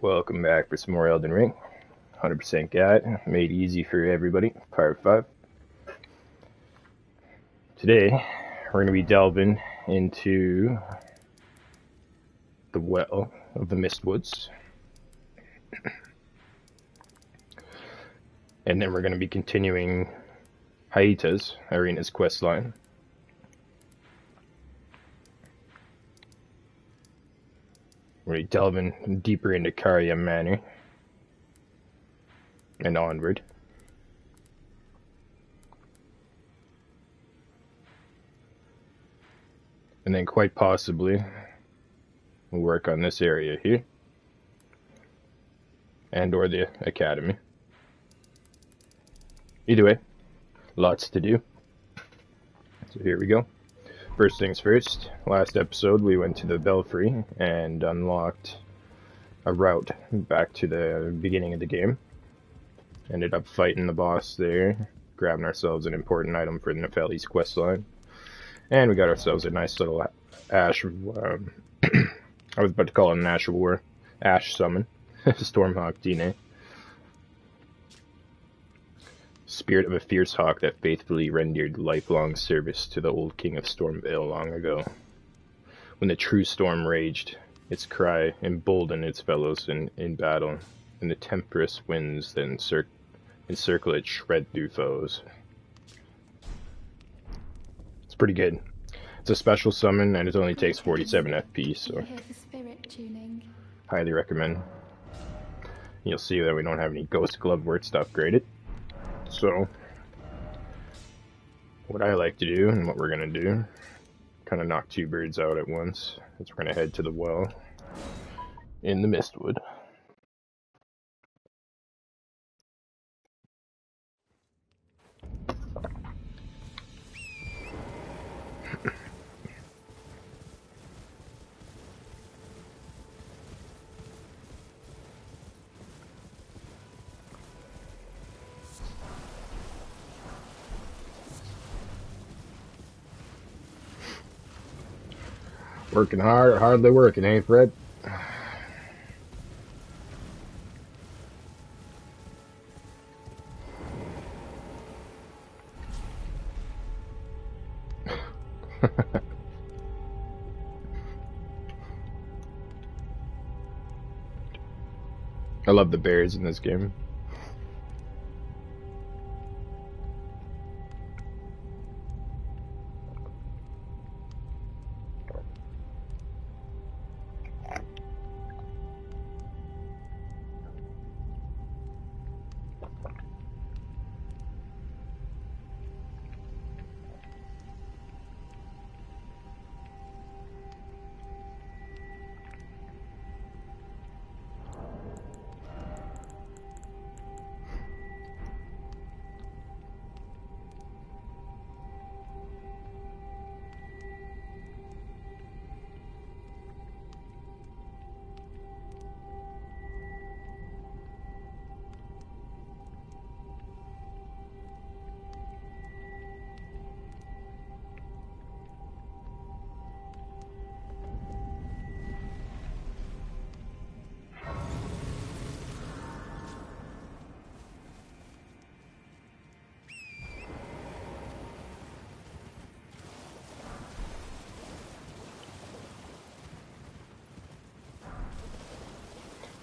Welcome back for some more Elden Ring. 100% guide, made easy for everybody, part 5. Today, we're going to be delving into the well of the Mistwoods. And then we're going to be continuing Arena's questline. We're delving deeper into Karya Manor and onward. And then quite possibly we'll work on this area here and or the academy. Either way, lots to do. So here we go. First things first, last episode we went to the Belfry and unlocked a route back to the beginning of the game. Ended up fighting the boss there, grabbing ourselves an important item for the Nepheli's questline. And we got ourselves a nice little ash, I was about to call it an Ash of War, Ash summon, Stormhawk DNA. Spirit of a fierce hawk that faithfully rendered lifelong service to the old king of Stormvale long ago. When the true storm raged, its cry emboldened its fellows in battle, and the tempestuous winds that encircle it shred through foes. It's pretty good. It's a special summon, and it only takes 47 FP, so highly recommend. You'll see that we don't have any Ghost Glovewort stuff graded. So, what I like to do, and what we're going to do, kind of knock two birds out at once, is we're going to head to the well in the Mistwood. Working hard, hardly working, eh, Fred? I love the bears in this game.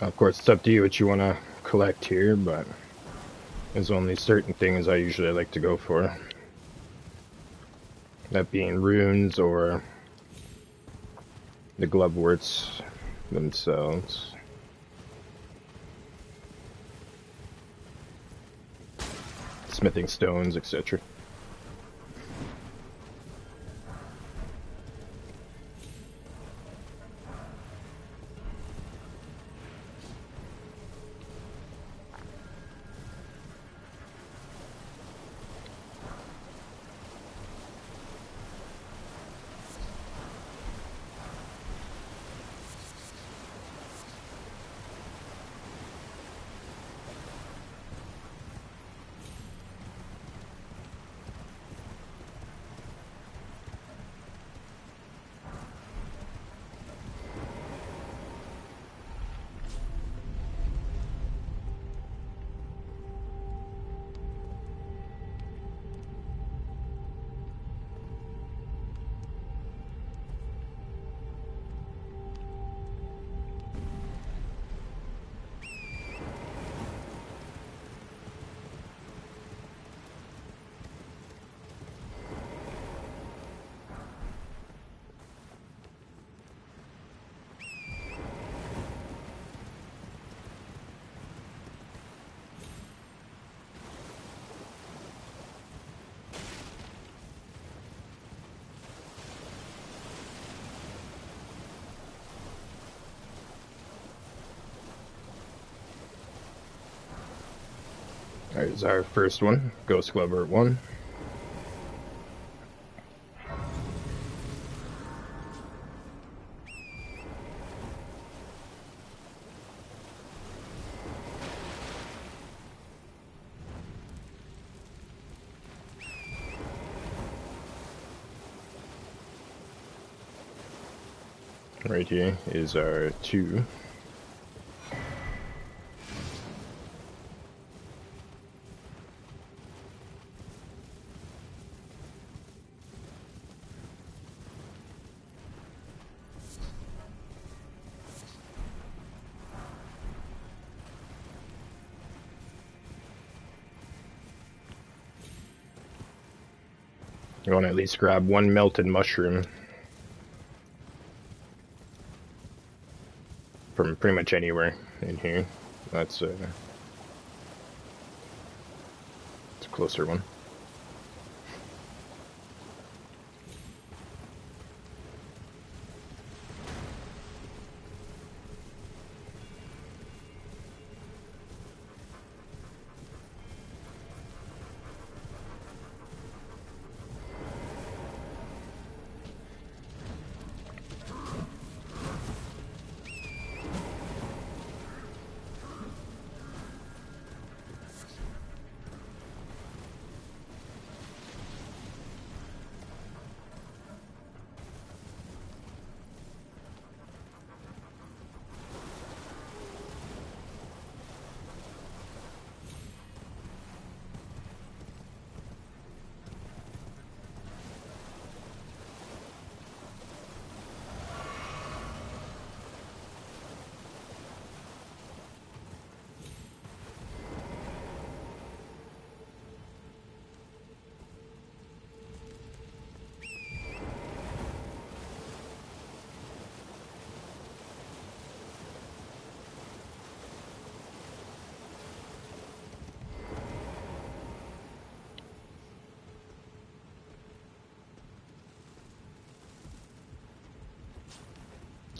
Of course, it's up to you what you want to collect here, but there's only certain things I usually like to go for. That being runes or the Gloveworts themselves. Smithing stones, etc. There's our first one, Ghost Glover 1. Right here is our 2. You want to at least grab 1 melted mushroom from pretty much anywhere in here. That's it's a closer one.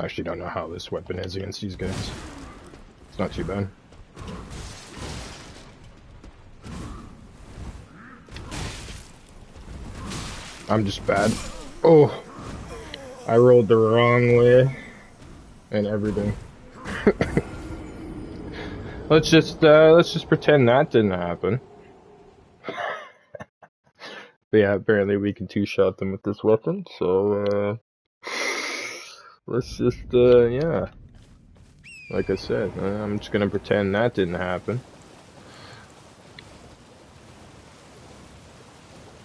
I actually don't know how this weapon is against these guys. It's not too bad. I'm just bad. Oh, I rolled the wrong way and everything. Let's just pretend that didn't happen. But yeah, apparently we can two-shot them with this weapon, so let's just yeah. Like I said, I'm just gonna pretend that didn't happen.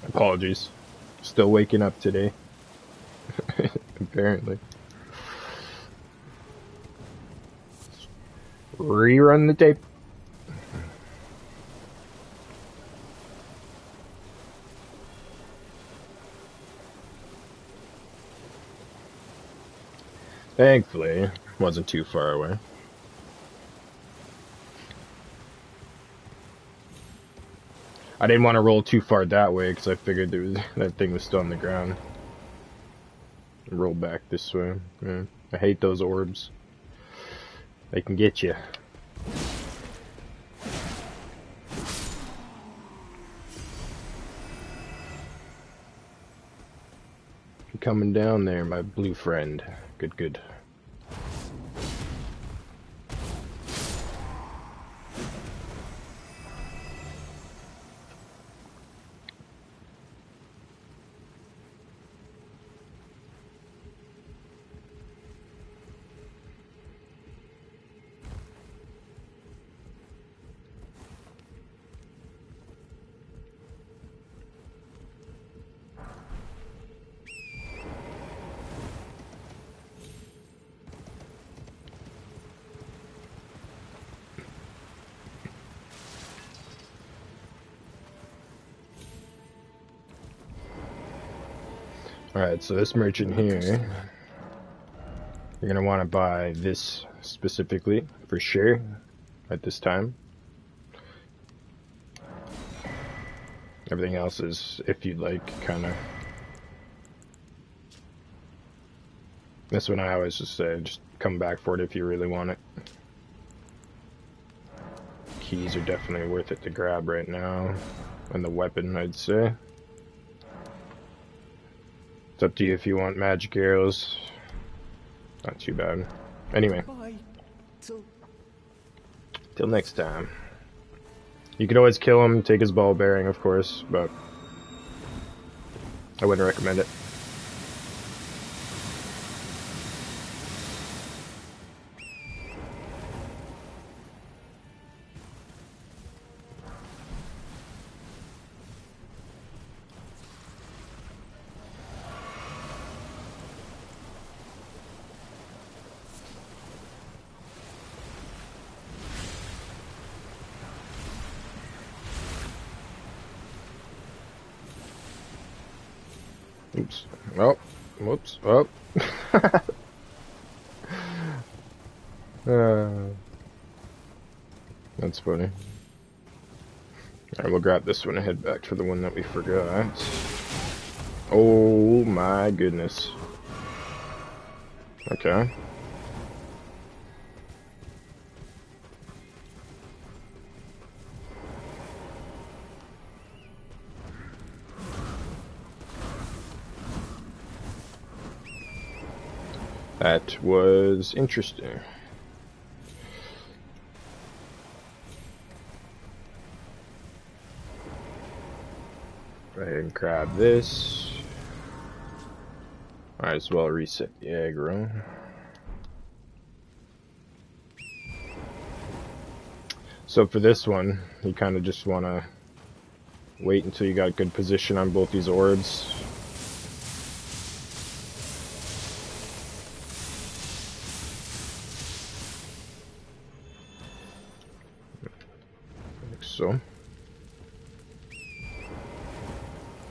Apologies. Still waking up today. Apparently. Rerun the tape. Thankfully, wasn't too far away. I didn't want to roll too far that way because I figured that thing was still on the ground. Roll back this way. Yeah. I hate those orbs. They can get you. You're coming down there, my blue friend. Good, good. Alright, so this merchant here, you're going to want to buy this specifically, for sure, at this time. Everything else is, if you'd like, kind of... This one I always just say, just come back for it if you really want it. keys are definitely worth it to grab right now. And the weapon, I'd say. It's up to you if you want magic arrows. Not too bad. Anyway. Bye. Till next time. You could always kill him, take his ball bearing, of course, but I wouldn't recommend it. Oops. Oh. Whoops. Oh. That's funny. Alright, we'll grab this one and head back for the one that we forgot. Oh my goodness. Okay. That was interesting. Go ahead and grab this. Might as well reset the aggro. So for this one, you kind of just want to wait until you got good position on both these orbs. So.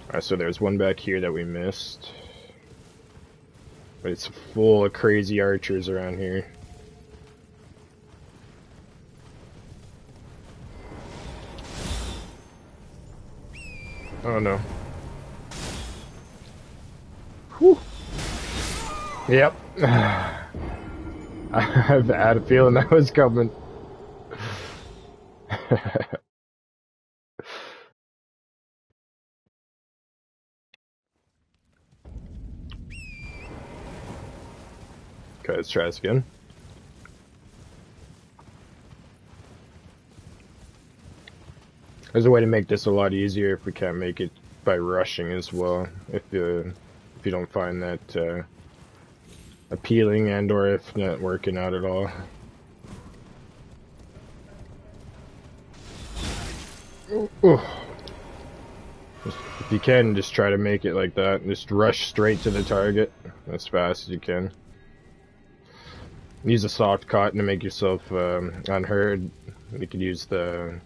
Alright, so there's one back here that we missed. But it's full of crazy archers around here. Oh no. Whew. Yep. I've had a feeling that was coming. Okay, let's try this again. There's a way to make this a lot easier if we can't make it by rushing as well. If you don't find that appealing and or if not working out at all. Ooh. If you can, just try to make it like that. Just rush straight to the target as fast as you can. Use a soft cotton to make yourself unheard. You could use the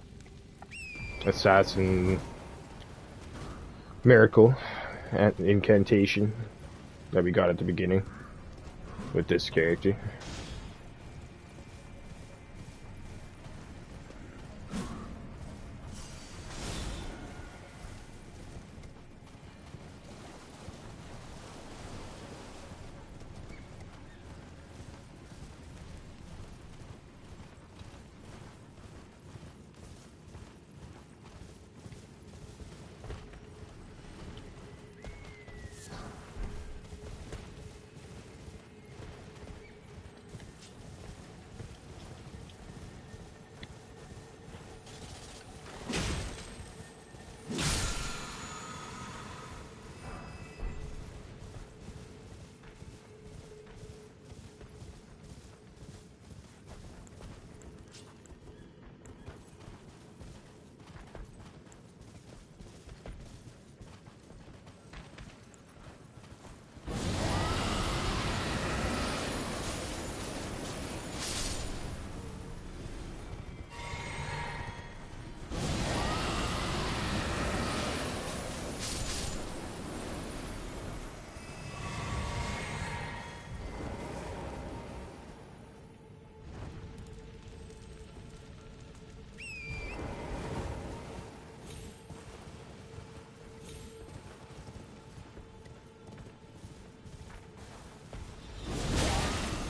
assassin miracle incantation that we got at the beginning with this character.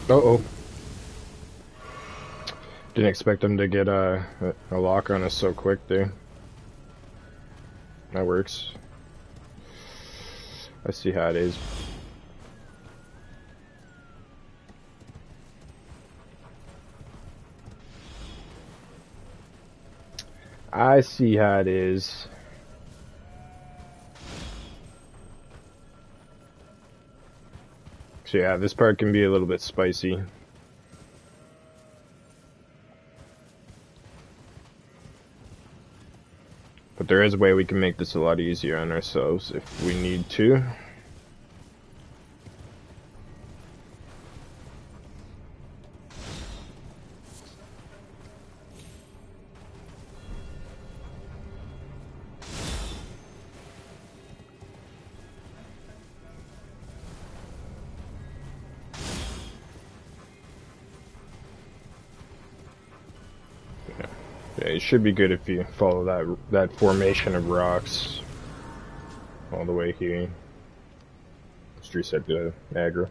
Uh-oh. Didn't expect them to get a lock on us so quick there. That works. I see how it is. I see how it is. So yeah, this part can be a little bit spicy. But there is a way we can make this a lot easier on ourselves if we need to. Yeah, it should be good if you follow that formation of rocks all the way here. Just reset the aggro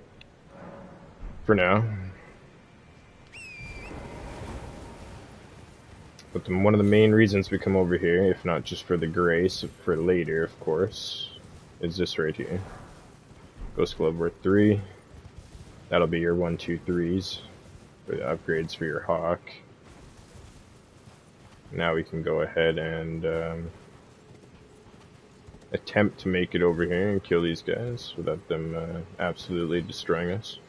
for now. But one of the main reasons we come over here, if not just for the grace, for later, of course, is this right here. Ghost Glove worth 3. That'll be your 1, 2, 3s for the upgrades for your Hawk. Now we can go ahead and attempt to make it over here and kill these guys without them absolutely destroying us.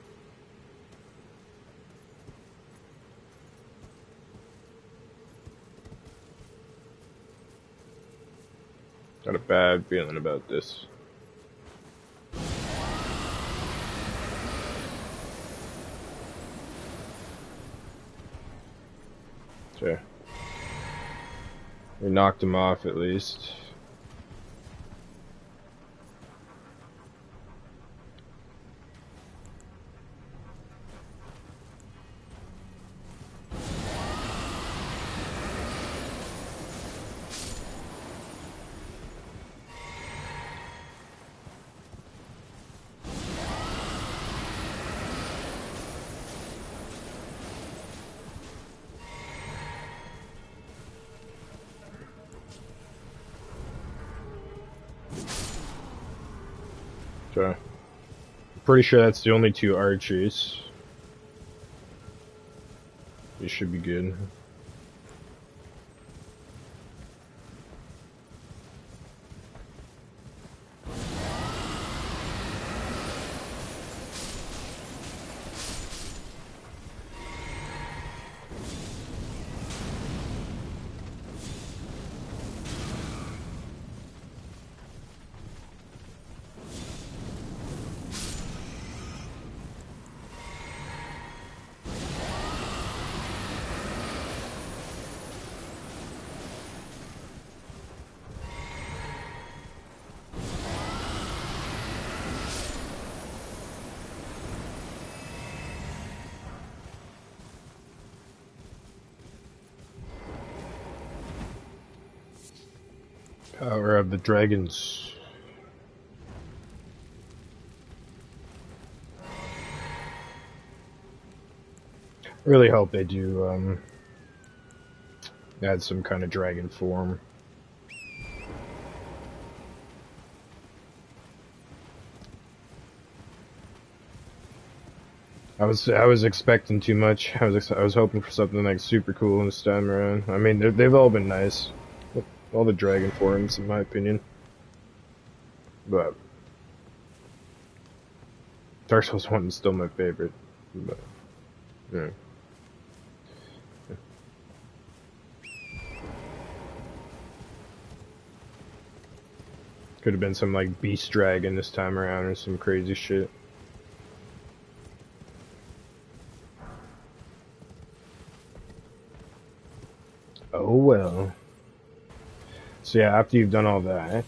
Got a bad feeling about this. Sure. We knocked him off at least. I'm pretty sure that's the only 2 archers. You should be good. Power of the dragons. Really hope they do add some kind of dragon form. I was expecting too much. I was hoping for something like super cool this time around. I mean, they've all been nice. All the dragon forms, in my opinion. But Dark Souls 1 is still my favorite. But, yeah. Could have been some like beast dragon this time around or some crazy shit. Oh well. So yeah, after you've done all that,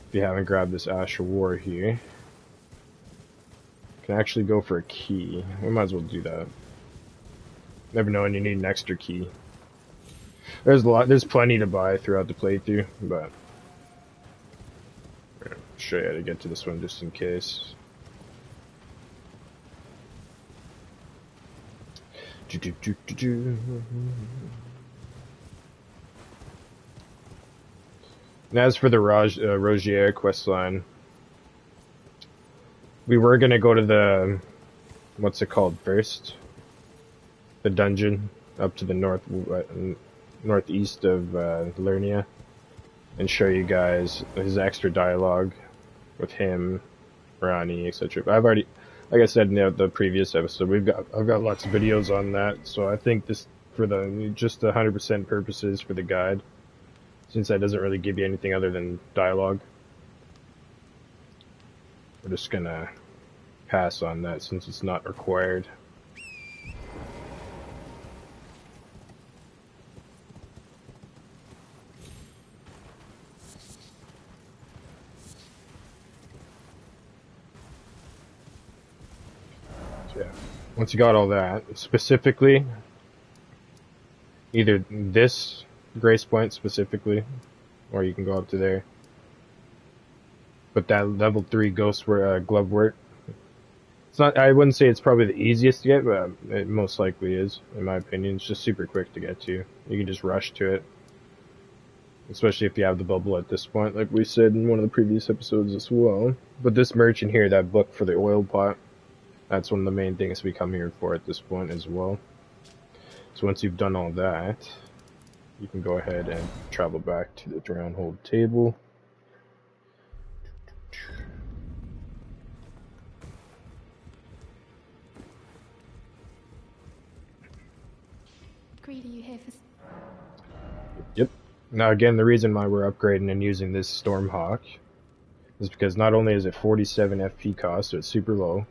if you haven't grabbed this Ash of War here, you can actually go for a key. We might as well do that. Never know when you need an extra key. There's plenty to buy throughout the playthrough, but I'll show you how to get to this one just in case. And as for the Rogier questline, we were gonna go to the, what's it called first? The dungeon up to the northeast of Lernia, and show you guys his extra dialogue with him, Ronnie, etc. But I've already, like I said in the previous episode, I've got lots of videos on that, so I think this, for the just 100% purposes for the guide, since that doesn't really give you anything other than dialogue, we're just gonna pass on that since it's not required. So yeah, once you got all that, specifically, either this grace point specifically, or you can go up to there. But that level 3 ghost glove work, it's not, I wouldn't say it's probably the easiest to get, but it most likely is, in my opinion. It's just super quick to get to. You can just rush to it. Especially if you have the bubble at this point, like we said in one of the previous episodes as well. But this merchant here, that book for the oil pot, that's one of the main things we come here for at this point as well. So once you've done all that, you can go ahead and travel back to the Drownhold table. Greedy, you here for... Yep. Now again, the reason why we're upgrading and using this Stormhawk is because not only is it 47 FP cost, so it's super low,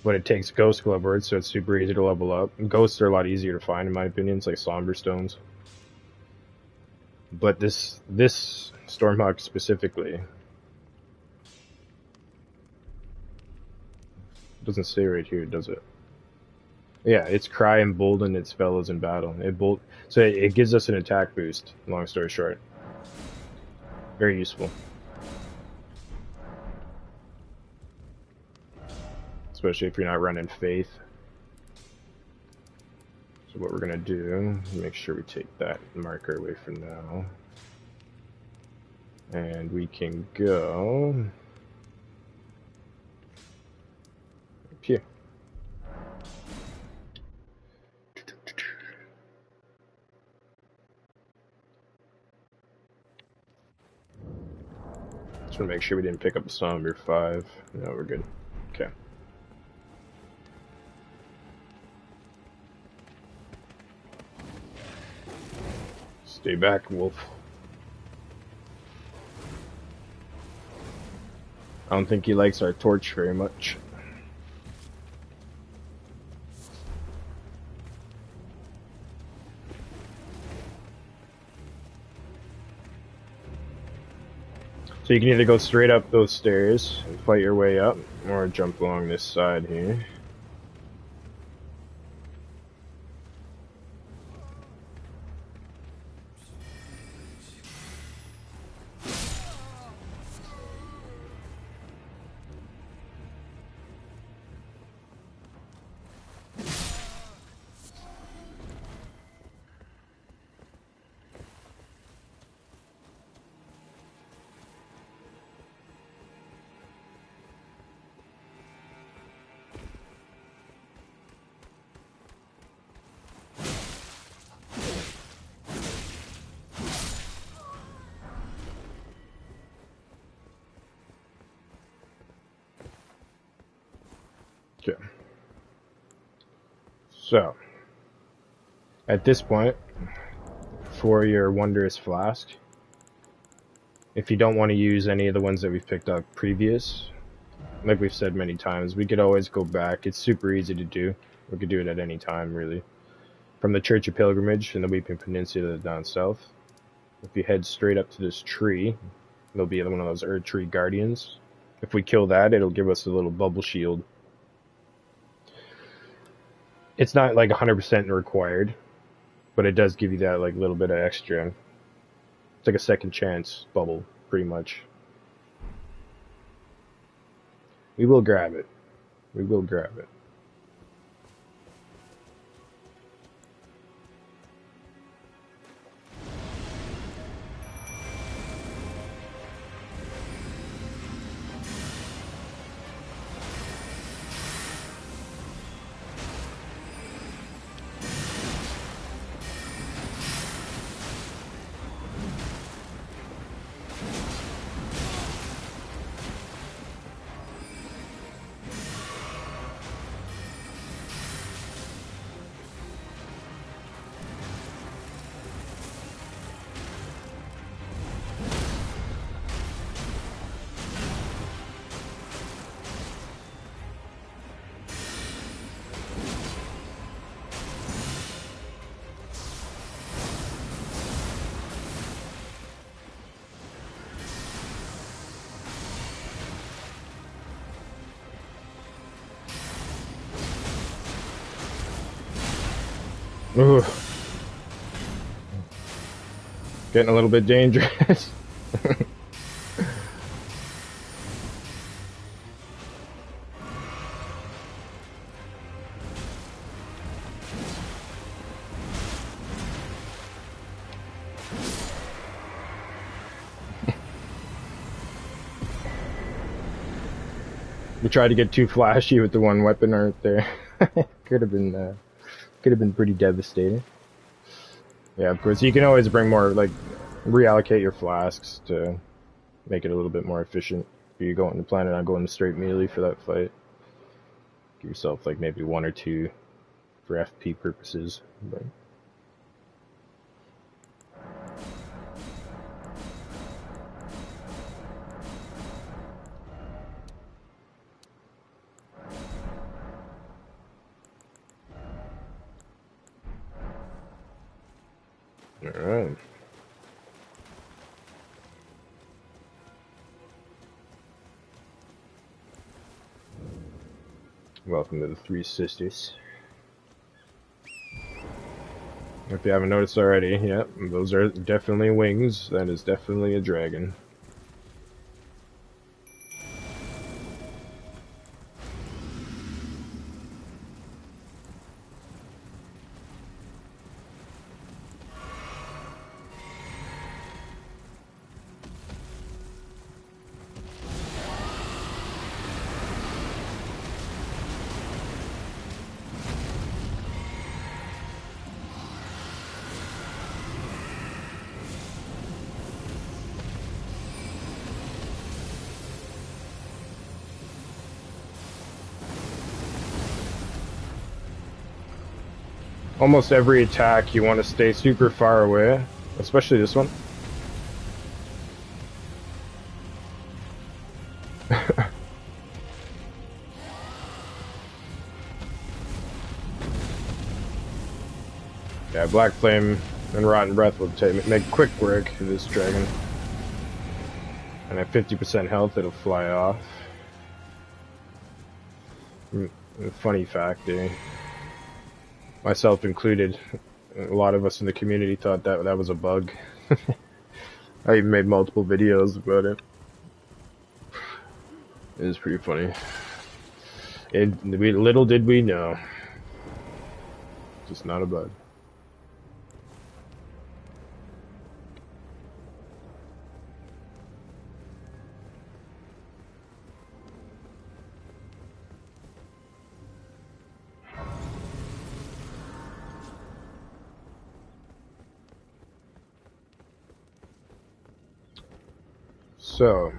but it takes Ghost Glove Words, so it's super easy to level up. And ghosts are a lot easier to find, in my opinion. It's like Somber Stones. But this Stormhawk specifically doesn't say right here, does it? Yeah, it's Cry embolden its fellows in battle. So it gives us an attack boost, long story short. Very useful. Especially if you're not running Faith. So what we're gonna do, make sure we take that marker away for now. And we can go up here. Just want to make sure we didn't pick up a Somber 5. No, we're good. Okay. Stay back, wolf. I don't think he likes our torch very much. So you can either go straight up those stairs and fight your way up, or jump along this side here. Okay. So, at this point, for your Wondrous Flask, if you don't want to use any of the ones that we've picked up previous, like we've said many times, we could always go back. It's super easy to do. We could do it at any time, really. From the Church of Pilgrimage in the Weeping Peninsula down south, if you head straight up to this tree, there'll be one of those Earth Tree Guardians. If we kill that, it'll give us a little bubble shield. It's not like 100% required, but it does give you that like little bit of extra. It's like a second chance bubble, pretty much. We will grab it. We will grab it. Ugh. Getting a little bit dangerous. We tried to get too flashy with the one weapon art there. could have been pretty devastating. Yeah, of course you can always bring more, like, reallocate your flasks to make it a little bit more efficient. If you're going to plan on going straight melee for that fight, give yourself like maybe one or two for FP purposes. But all right. Welcome to the Three Sisters. If you haven't noticed already, yeah, those are definitely wings. That is definitely a dragon. Almost every attack you want to stay super far away, especially this one. Yeah, Black Flame and Rotten Breath will make quick work of this dragon. And at 50% health, it'll fly off. Funny fact, myself included, a lot of us in the community thought that was a bug. I even made multiple videos about it. It was pretty funny. Little did we know. Just not a bug. So,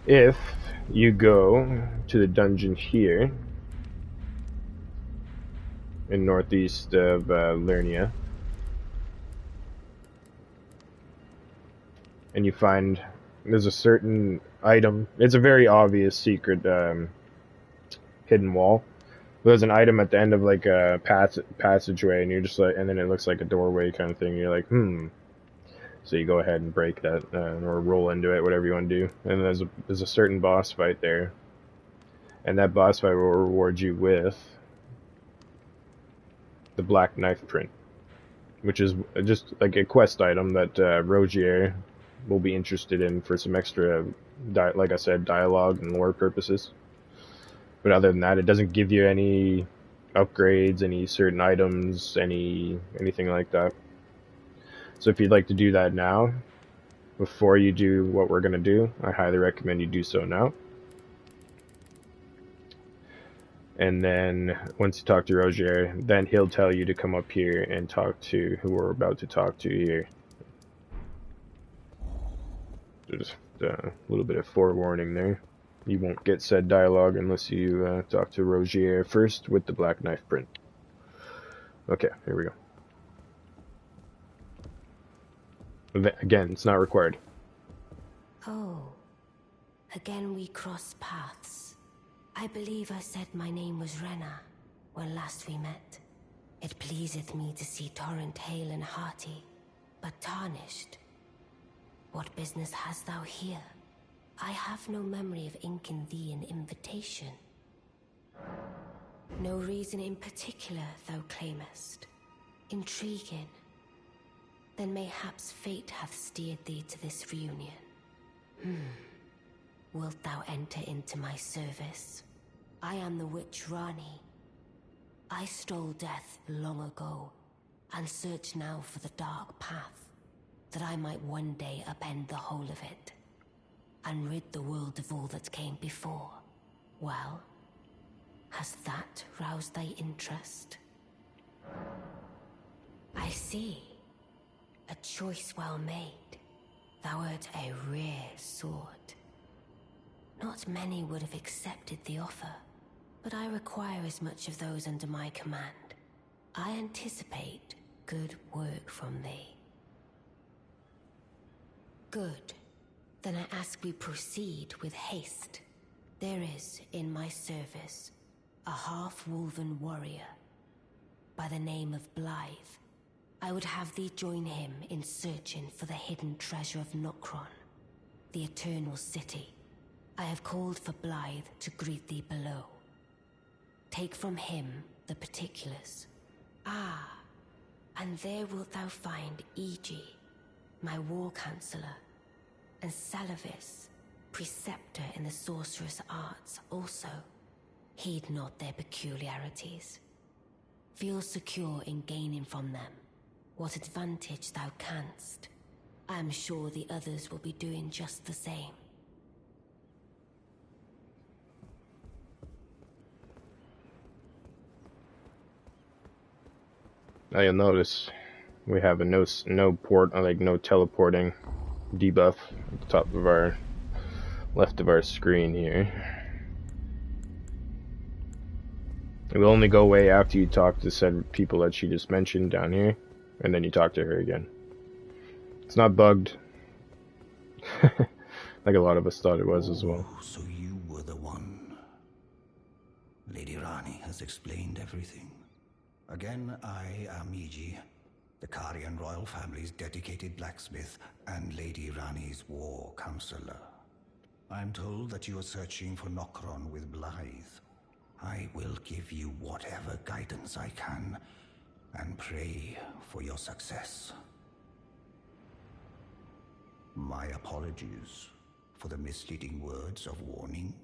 if you go to the dungeon here in northeast of Lernia, and you find there's a certain item, it's a very obvious secret hidden wall. There's an item at the end of like a passageway, and you're just like, and then it looks like a doorway kind of thing. You're like, So you go ahead and break that, or roll into it, whatever you want to do. And there's a certain boss fight there, and that boss fight will reward you with the black knife print, which is just like a quest item that Rogier will be interested in for some extra, like I said, dialogue and lore purposes. But other than that, it doesn't give you any upgrades, any certain items, anything like that. So if you'd like to do that now, before you do what we're going to do, I highly recommend you do so now. And then once you talk to Rogier, then he'll tell you to come up here and talk to who we're about to talk to here. So just a little bit of forewarning there. You won't get said dialogue unless you talk to Rogier first with the black knife print. Okay, here we go. Again, it's not required. Oh, again we cross paths. I believe I said my name was Rena when last we met. It pleaseth me to see Torrent hale and hearty, but tarnished. What business hast thou here? I have no memory of inking thee an invitation. No reason in particular thou claimest. Intriguing. Then mayhaps fate hath steered thee to this reunion. Wilt thou enter into my service? I am the witch Rani. I stole death long ago, and search now for the dark path, that I might one day upend the whole of it, and rid the world of all that came before. Well, has that roused thy interest? I see. A choice well made. Thou art a rare sword. Not many would have accepted the offer, but I require as much of those under my command. I anticipate good work from thee. Good. Then I ask we proceed with haste. There is, in my service, a half-wolven warrior by the name of Blythe. I would have thee join him in searching for the hidden treasure of Nokron, the Eternal City. I have called for Blythe to greet thee below. Take from him the particulars. Ah, and there wilt thou find Iji, my war counselor, and Salavis, preceptor in the sorcerous arts also. Heed not their peculiarities. Feel secure in gaining from them what advantage thou canst. I am sure the others will be doing just the same. Now you'll notice we have a no teleporting debuff at the top of our left of our screen here. It will only go away after you talk to said people that she just mentioned down here, and then you talk to her again. It's not bugged, like a lot of us thought it was as well. So you were the one. Lady Rani has explained everything. Again, I am Iji, the Karian royal family's dedicated blacksmith and Lady Rani's war counselor. I'm told that you are searching for Nokron with Blythe. I will give you whatever guidance I can, and pray for your success. My apologies for the misleading words of warning.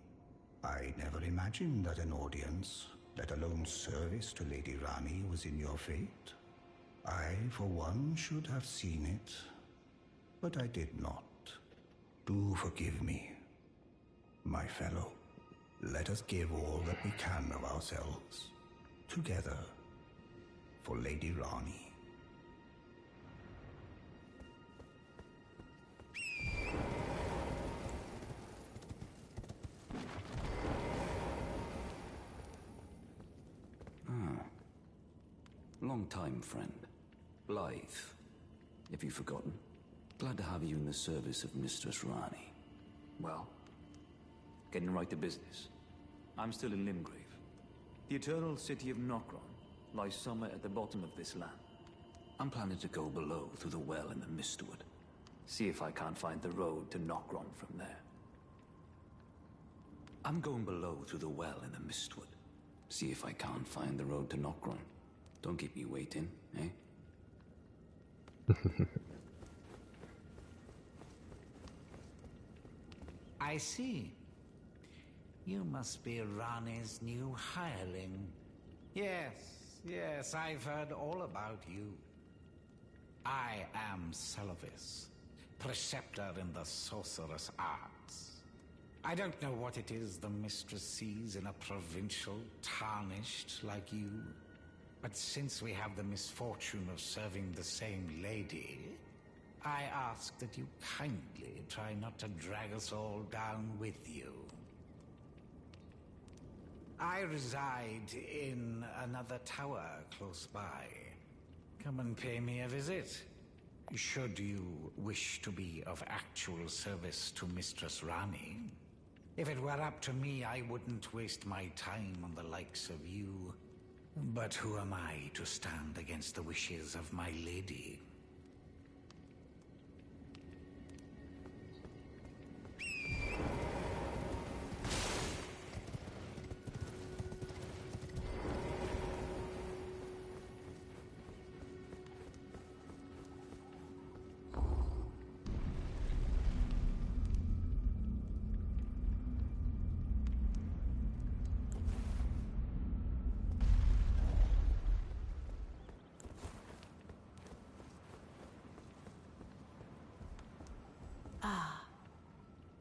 I never imagined that an audience, let alone service to Lady Rani, was in your fate. I, for one, should have seen it, but I did not. Do forgive me, my fellow. Let us give all that we can of ourselves, together, for Lady Rani. Long time, friend. Blythe. Have you forgotten? Glad to have you in the service of Mistress Rani. Well, getting right to business. I'm still in Limgrave. The eternal city of Nokron lies somewhere at the bottom of this land. I'm planning to go below through the well in the Mistwood. See if I can't find the road to Nokron from there. I'm going below through the well in the Mistwood. See if I can't find the road to Nokron. Don't keep me waiting, eh? I see. You must be Rani's new hireling. Yes, I've heard all about you. I am Salavis, preceptor in the sorcerous arts. I don't know what it is the mistress sees in a provincial tarnished like you, but since we have the misfortune of serving the same lady, I ask that you kindly try not to drag us all down with you. I reside in another tower close by. Come and pay me a visit, should you wish to be of actual service to Mistress Rani. If it were up to me, I wouldn't waste my time on the likes of you. But who am I to stand against the wishes of my lady?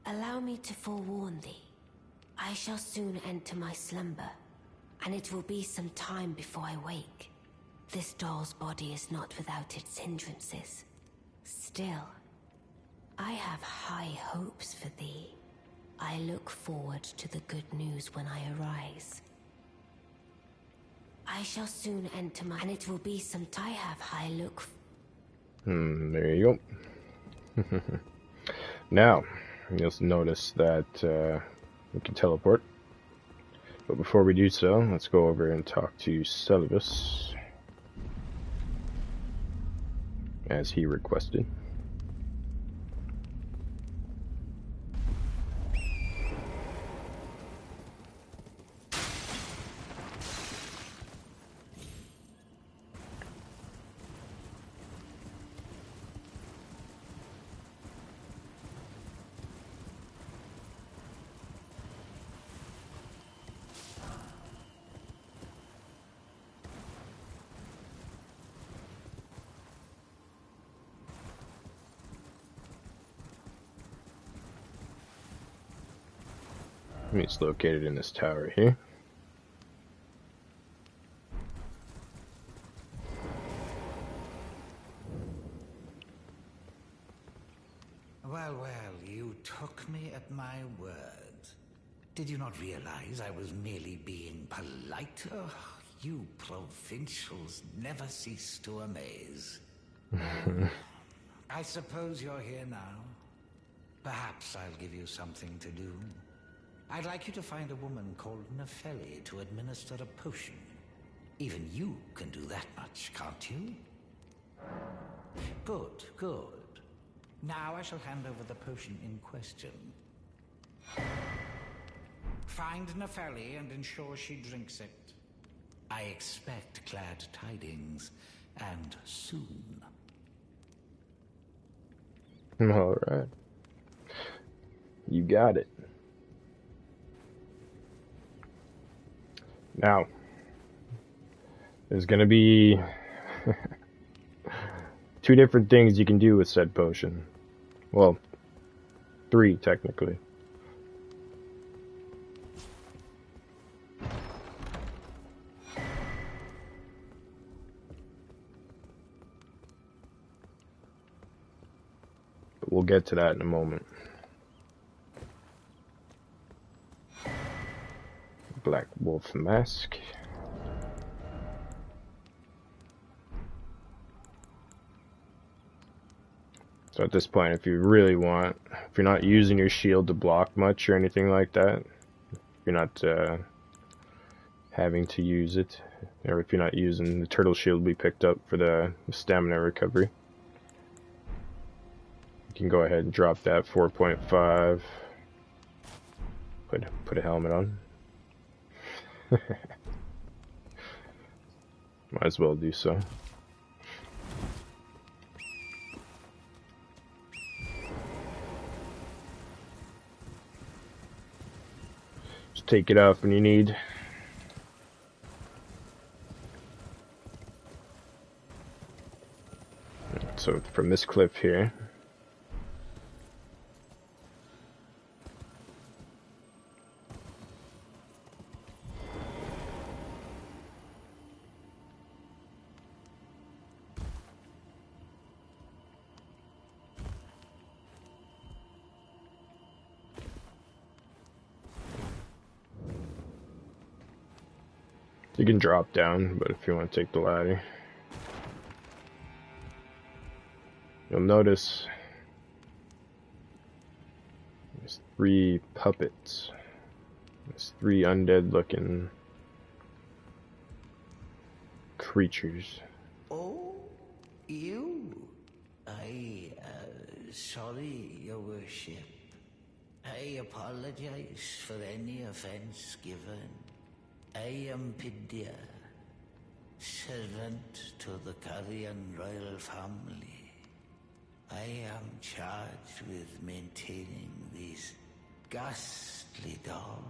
Allow me to forewarn thee. I shall soon enter my slumber, and it will be some time before I wake. This doll's body is not without its hindrances. Still, I have high hopes for thee. I look forward to the good news when I arise. I shall soon enter my... and it will be some time. I have high look... There you go. Now, you'll notice that we can teleport. But before we do so, let's go over and talk to Celibus, as he requested. It's located in this tower here. Well, you took me at my word. Did you not realize I was merely being polite? Oh, you provincials never cease to amaze. I suppose you're here now. Perhaps I'll give you something to do. I'd like you to find a woman called Nefeli to administer a potion. Even you can do that much, can't you? Good, good. Now I shall hand over the potion in question. Find Nefeli and ensure she drinks it. I expect glad tidings, and soon. All right. You got it. Now, there's going to be two different things you can do with said potion. Well, three, technically. But we'll get to that in a moment. Black Wolf Mask. So at this point, if you really want, if you're not using your shield to block much or anything like that, if you're not having to use it, or if you're not using the turtle shield we picked up for the stamina recovery, you can go ahead and drop that 4.5, put a helmet on. Might as well do so. Just take it off when you need. So from this cliff here, you can drop down, but if you want to take the ladder, you'll notice there's three puppets. There's three undead looking creatures. Oh, you? Sorry, Your Worship. I apologize for any offense given. I am Pidia, servant to the Carrion royal family. I am charged with maintaining these ghastly dolls.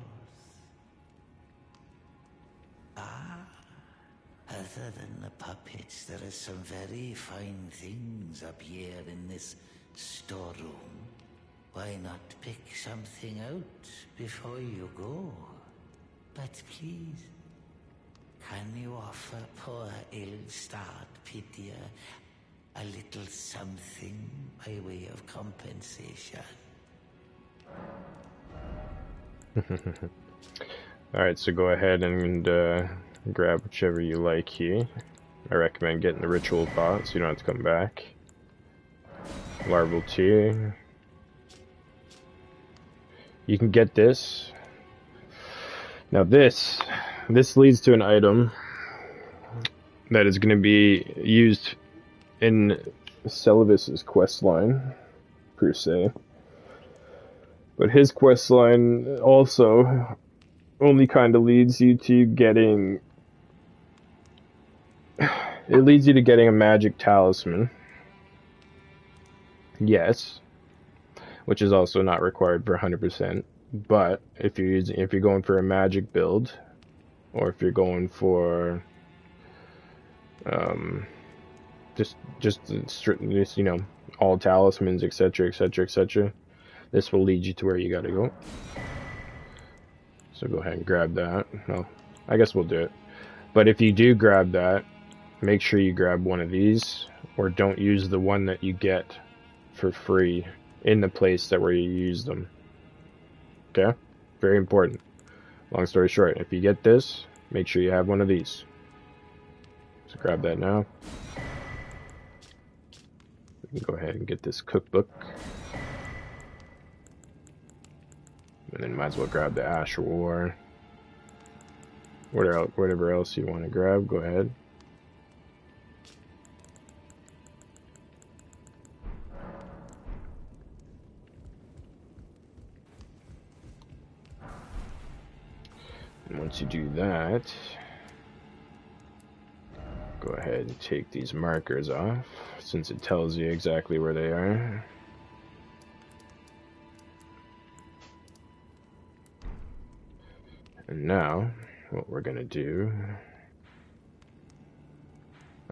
Other than the puppets, there are some very fine things up here in this storeroom. Why not pick something out before you go? But please, can you offer poor ill-starred Pythia a little something by way of compensation? Alright, so go ahead and grab whichever you like here. I recommend getting the ritual pot so you don't have to come back. Larval tier. You can get this. Now this leads to an item that is going to be used in Celavis's quest line, per se. But his quest line also only kind of leads you to getting... It leads you to getting a magic talisman. Yes. Which is also not required for 100%. But if you're going for a magic build, or if you're going for just you know, all talismans, etc., etc., etc., this will lead you to where you gotta go. So go ahead and grab that. Well, I guess we'll do it. But if you do grab that, make sure you grab one of these, or don't use the one that you get for free in the place that where you use them. Okay? Very important. Long story short, if you get this, make sure you have one of these. So grab that now. We can go ahead and get this cookbook. And then might as well grab the Ash War. Whatever else you want to grab, go ahead. And once you do that, go ahead and take these markers off, since it tells you exactly where they are. And now, what we're gonna do,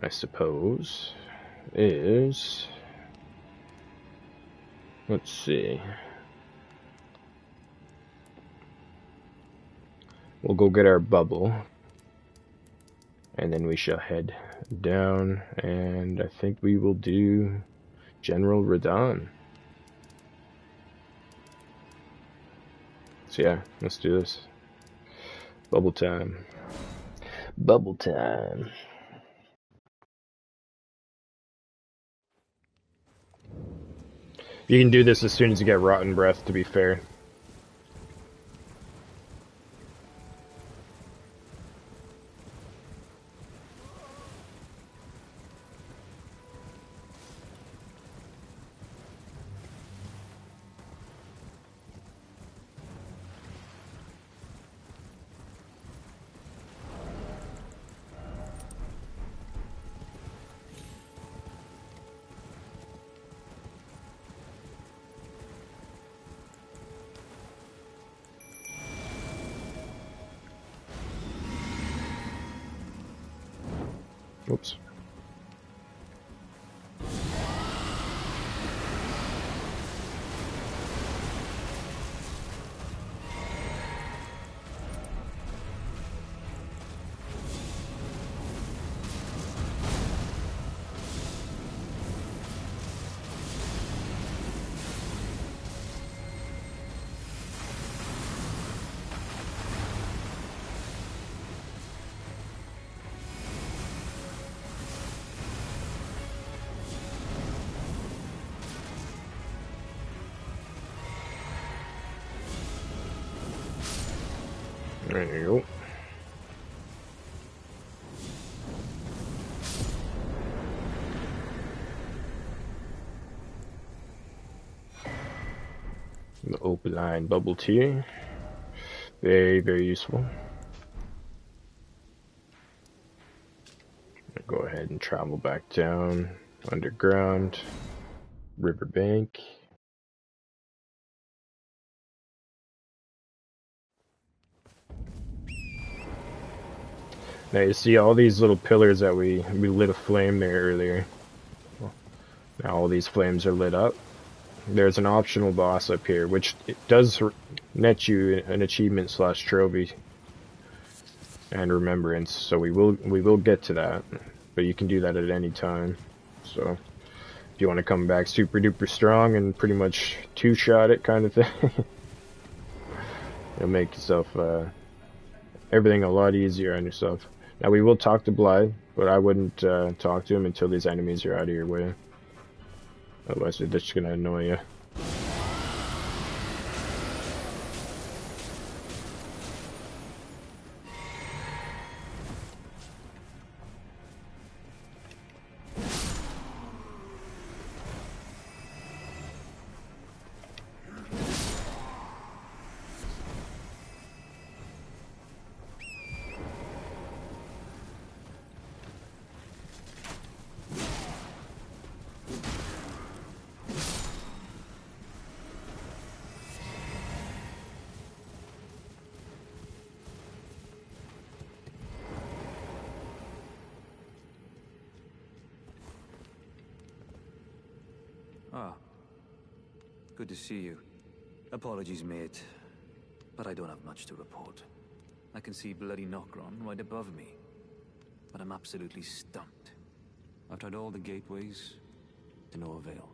I suppose, is... Let's see. We'll go get our bubble. And then we shall head down, and I think we will do General Radon. So yeah, let's do this. Bubble time. Bubble time. You can do this as soon as you get Rotten Breath, to be fair. Oops. There you go. The opaline bubble tea. Very, very useful. Go ahead and travel back down, underground, riverbank. Now you see all these little pillars that we lit a flame there earlier. Now all these flames are lit up. there's an optional boss up here, which it does net you an achievement slash trophy and remembrance. So we will get to that, but you can do that at any time. So if you want to come back super duper strong and pretty much two-shot it kind of thing, it'll make yourself everything a lot easier on yourself. Now we will talk to Blythe, but I wouldn't talk to him until these enemies are out of your way. Otherwise they're just gonna annoy you. Ah. Good to see you. Apologies, mate. But I don't have much to report. I can see bloody Nokron right above me. But I'm absolutely stumped. I've tried all the gateways, to no avail.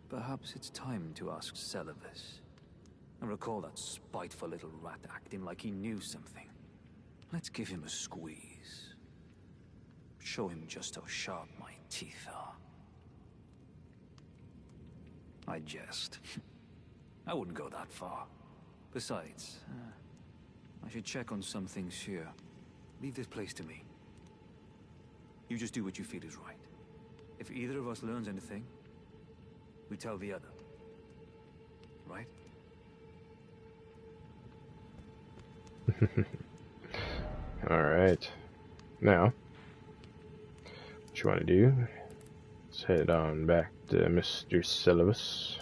Perhaps it's time to ask Celavis. I recall that spiteful little rat acting like he knew something. Let's give him a squeeze. Show him just how sharp my teeth are. I jest. I wouldn't go that far. Besides, I should check on some things here. Leave this place to me. You just do what you feel is right. If either of us learns anything, we tell the other. Right? Alright. Now, what you want to do? Let's head on back to Mr. Celavis.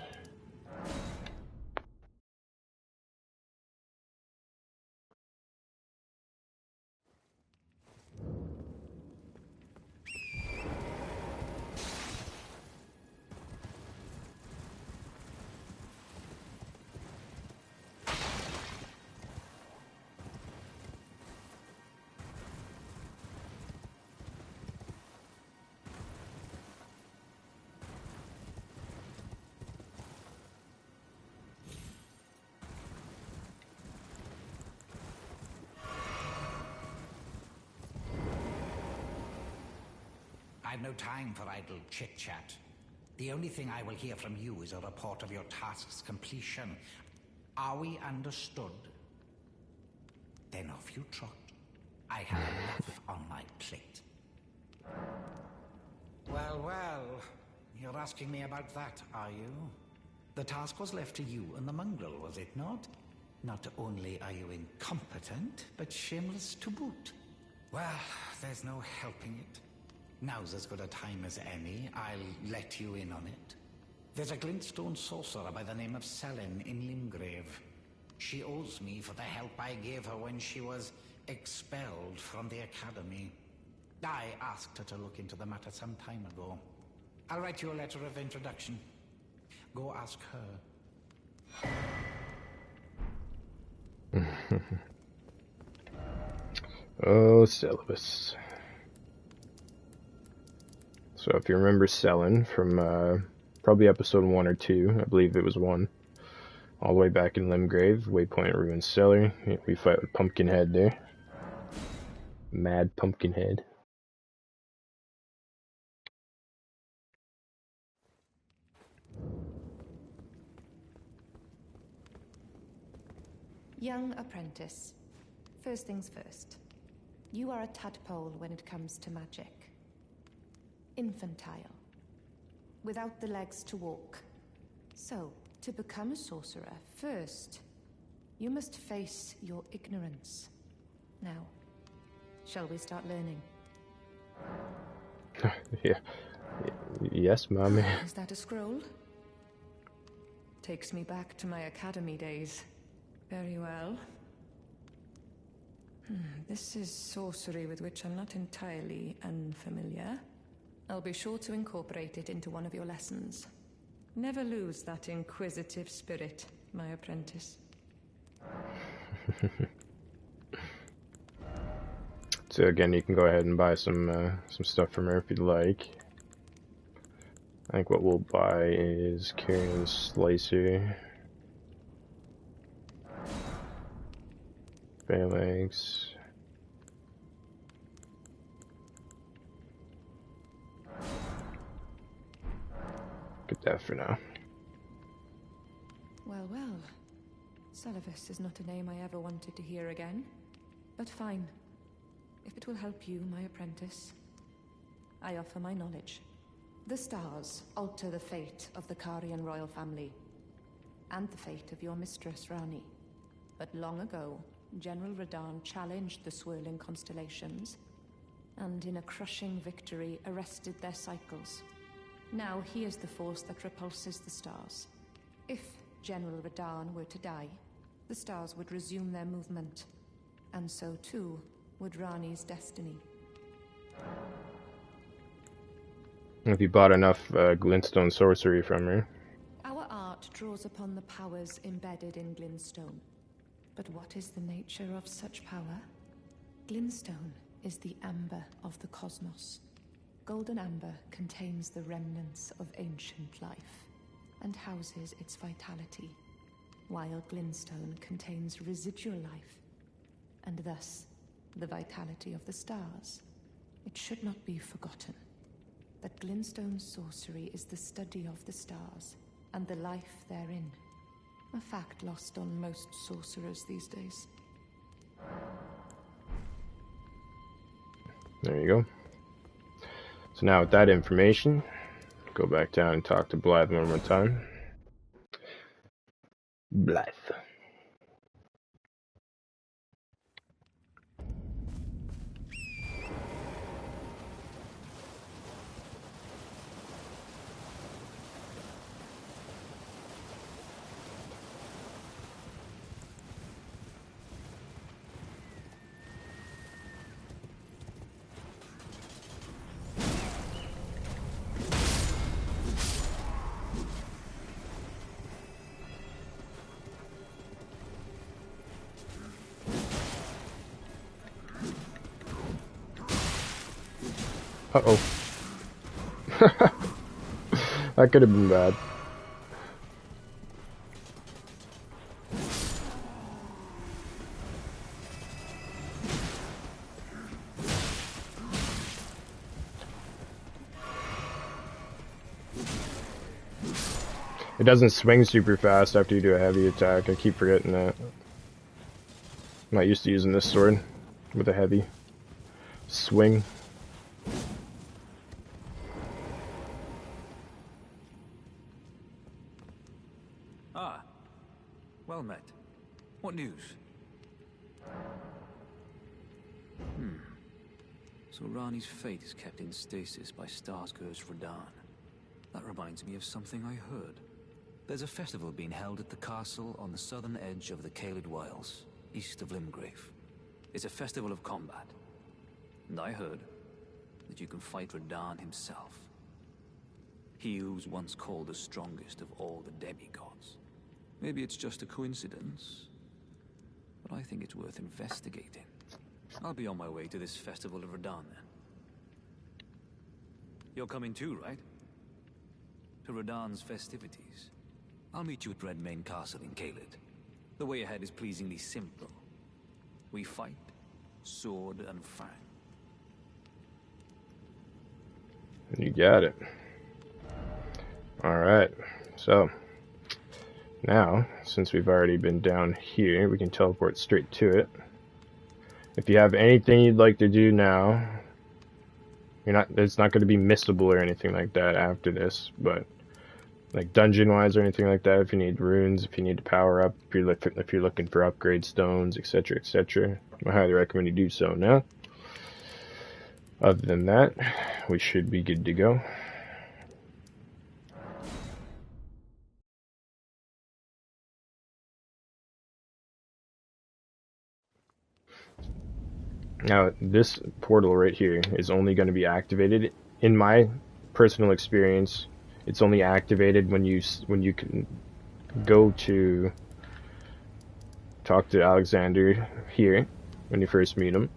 I've no time for idle chit-chat. The only thing I will hear from you is a report of your task's completion. Are we understood? Then off you trot. I have enough on my plate. Well, well. You're asking me about that, are you? The task was left to you and the mongrel, was it not? Not only are you incompetent, but shameless to boot. Well, there's no helping it. Now's as good a time as any. I'll let you in on it. There's a glintstone sorcerer by the name of Selin in Limgrave. She owes me for the help I gave her when she was expelled from the academy. I asked her to look into the matter some time ago. I'll write you a letter of introduction. Go ask her. Oh, Celavis. So if you remember Selin from probably episode 1 or 2, I believe it was 1, all the way back in Limgrave, Waypoint Ruins Cellar, we fight with Pumpkinhead there. Mad Pumpkinhead. Young apprentice. First things first. You are a tadpole when it comes to magic. Infantile. Without the legs to walk. So, to become a sorcerer, first, you must face your ignorance. Now, shall we start learning? Yeah. Yes, mommy. Is that a scroll? Takes me back to my academy days. Very well. This is sorcery with which I'm not entirely unfamiliar. I'll be sure to incorporate it into one of your lessons. Never lose that inquisitive spirit, my apprentice. So again, you can go ahead and buy some stuff from her if you'd like. I think what we'll buy is Carrion Slicer, Phalanx. Get that for now. Well, well. Salavis is not a name I ever wanted to hear again. But fine. If it will help you, my apprentice, I offer my knowledge. The stars alter the fate of the Karian royal family, and the fate of your mistress, Rani. But long ago, General Radahn challenged the swirling constellations, and in a crushing victory arrested their cycles. Now he is the force that repulses the stars. If General Radahn were to die, the stars would resume their movement, and so too would Rani's destiny. If you bought enough glintstone sorcery from her. Our art draws upon the powers embedded in glintstone. But what is the nature of such power? Glintstone is the amber of the cosmos. Golden amber contains the remnants of ancient life and houses its vitality, while glintstone contains residual life, and thus the vitality of the stars. It should not be forgotten that glintstone sorcery is the study of the stars and the life therein, a fact lost on most sorcerers these days. There you go. So now with that information, go back down and talk to Blythe one more time. Blythe. Uh-oh. That could have been bad. It doesn't swing super fast after you do a heavy attack. I keep forgetting that. I'm not used to using this sword with a heavy swing. Ah, well met. What news? So Rani's fate is kept in stasis by Starscourge Radahn. That reminds me of something I heard. There's a festival being held at the castle on the southern edge of the Caelid Wilds, east of Limgrave. It's a festival of combat. And I heard that you can fight Radahn himself. He who was once called the strongest of all the demigods. Maybe it's just a coincidence, but I think it's worth investigating. I'll be on my way to this festival of Radahn then. You're coming too, right? To Radahn's festivities. I'll meet you at Redmane Castle in Caelid. The way ahead is pleasingly simple. We fight, sword and fang. You got it. Alright, so now, since we've already been down here, we can teleport straight to it. If you have anything you'd like to do now, it's not going to be missable or anything like that after this, but like dungeon-wise or anything like that, if you need runes, if you need to power up, if you're looking for upgrade stones, etc., etc., I highly recommend you do so now. Other than that, we should be good to go. Now, this portal right here is only going to be activated, in my personal experience, It's only activated when you can go to talk to Alexander here when you first meet him,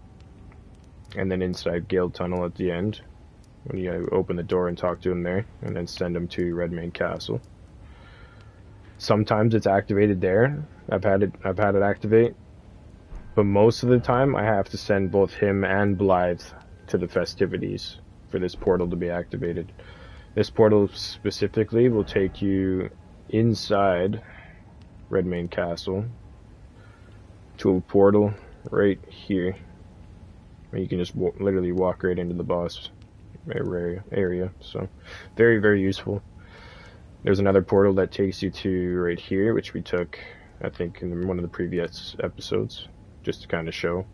and then inside Gale Tunnel at the end when you open the door and talk to him there, and then send him to Redmane Castle. Sometimes it's activated there. I've had it activate, but most of the time I have to send both him and Blythe to the festivities for this portal to be activated. This portal specifically will take you inside Redmane Castle to a portal right here, where you can just literally walk right into the boss area. So very, very useful. There's another portal that takes you to right here, which we took, I think, in one of the previous episodes, just to kind of show.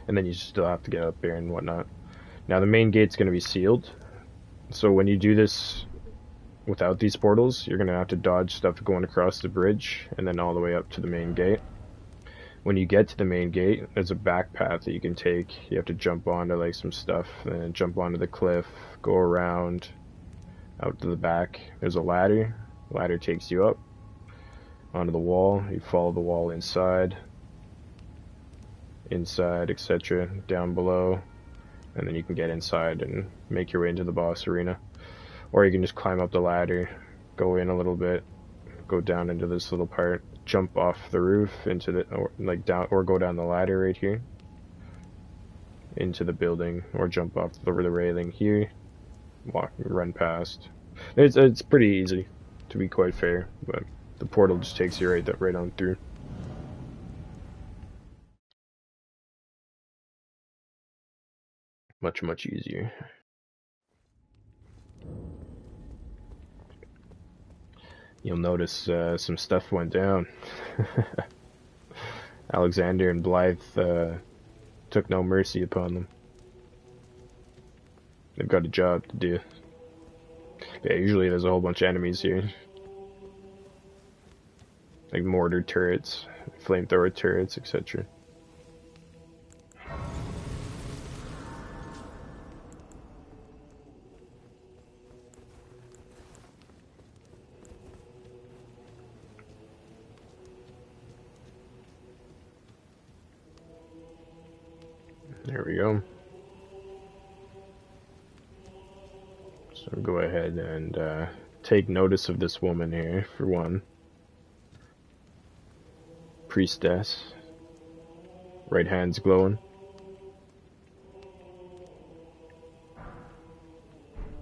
And then you still have to get up there and whatnot. Now the main gate's going to be sealed, so when you do this without these portals, you're going to have to dodge stuff going across the bridge and then all the way up to the main gate. When you get to the main gate, there's a back path that you can take. You have to jump onto like some stuff, and then jump onto the cliff, go around out to the back. There's a ladder. The ladder takes you up onto the wall. You follow the wall inside, etc., down below, and then you can get inside and make your way into the boss arena. Or you can just climb up the ladder, go in a little bit, go down into this little part, jump off the roof into the, or like down, or go down the ladder right here into the building, or jump off the railing here, run past. It's pretty easy, to be quite fair, but the portal just takes you right on through. Much easier. You'll notice some stuff went down. Alexander and Blythe took no mercy upon them. They've got a job to do. Yeah, usually there's a whole bunch of enemies here. Like mortar turrets, flamethrower turrets, etc. There we go. So go ahead and take notice of this woman here, for one. Priestess. Right hand's glowing.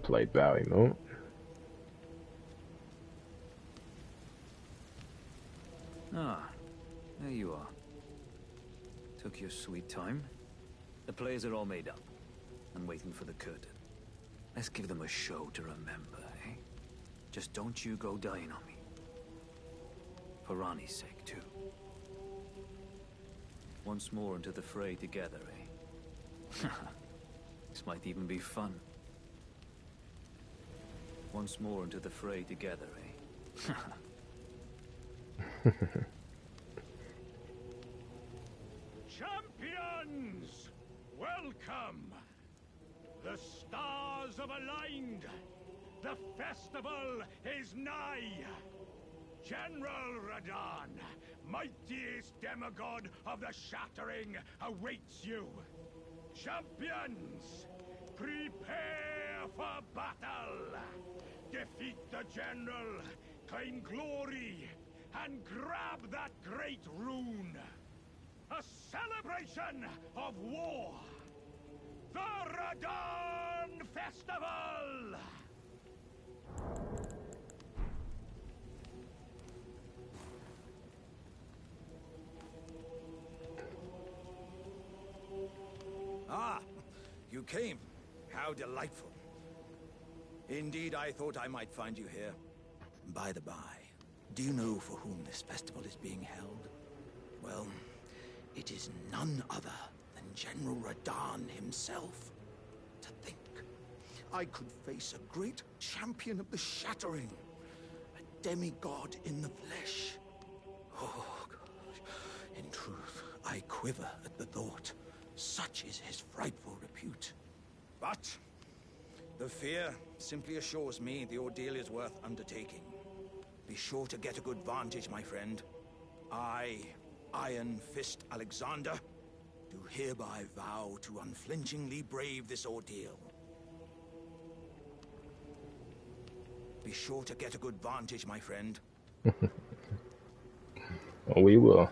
Polite bow emote. Ah, there you are. Took your sweet time. The players are all made up and waiting for the curtain. Let's give them a show to remember, eh? Just don't you go dying on me. For Rani's sake, too. Once more into the fray together, eh? This might even be fun. Once more into the fray together, eh? Champions! Welcome! The stars have aligned! The festival is nigh! General Radahn, mightiest demigod of the Shattering, awaits you! Champions, prepare for battle! Defeat the General, claim glory, and grab that great rune! A celebration of war! The Radahn Festival! Ah, you came. How delightful. Indeed, I thought I might find you here. By the by, do you know for whom this festival is being held? Well, it is none other than General Radahn himself. To think, I could face a great champion of the Shattering, a demigod in the flesh. Oh, gosh. In truth, I quiver at the thought. Such is his frightful repute. But The fear simply assures me the ordeal is worth undertaking. Be sure to get a good vantage, my friend. I, Iron Fist Alexander, do hereby vow to unflinchingly brave this ordeal. Be sure to get a good vantage, my friend. Well, we will.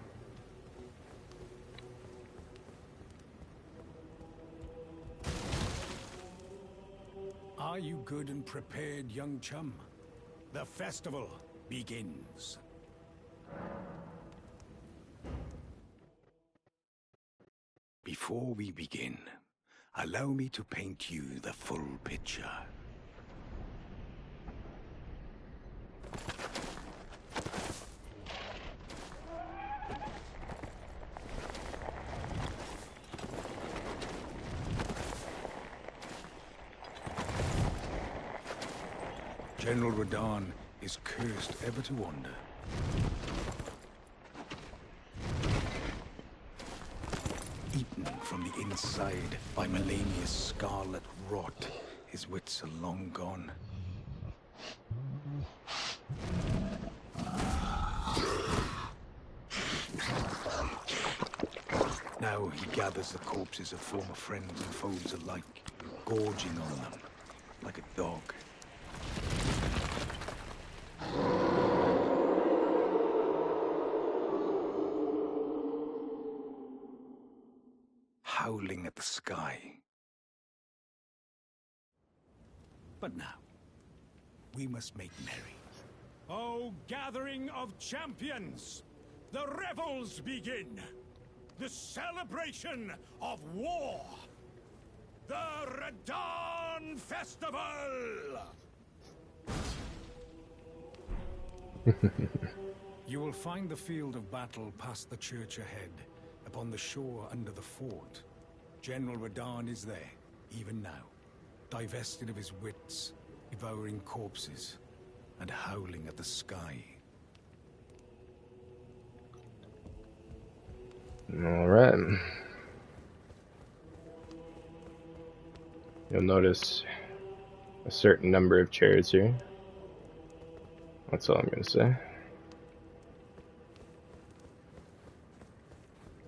Are you good and prepared, young chum? The festival begins. Before we begin, allow me to paint you the full picture. General Radahn is cursed ever to wander. Eaten from the inside by Melania's scarlet rot, his wits are long gone. Now he gathers the corpses of former friends and foes alike, gorging on them like a dog. Howling at the sky. But now, we must make merry. Oh, gathering of champions! The revels begin! The celebration of war! The Radahn Festival! You will find the field of battle past the church ahead, upon the shore under the fort. General Radahn is there, even now, divested of his wits, devouring corpses, and howling at the sky. All right. You'll notice a certain number of chairs here. That's all I'm going to say.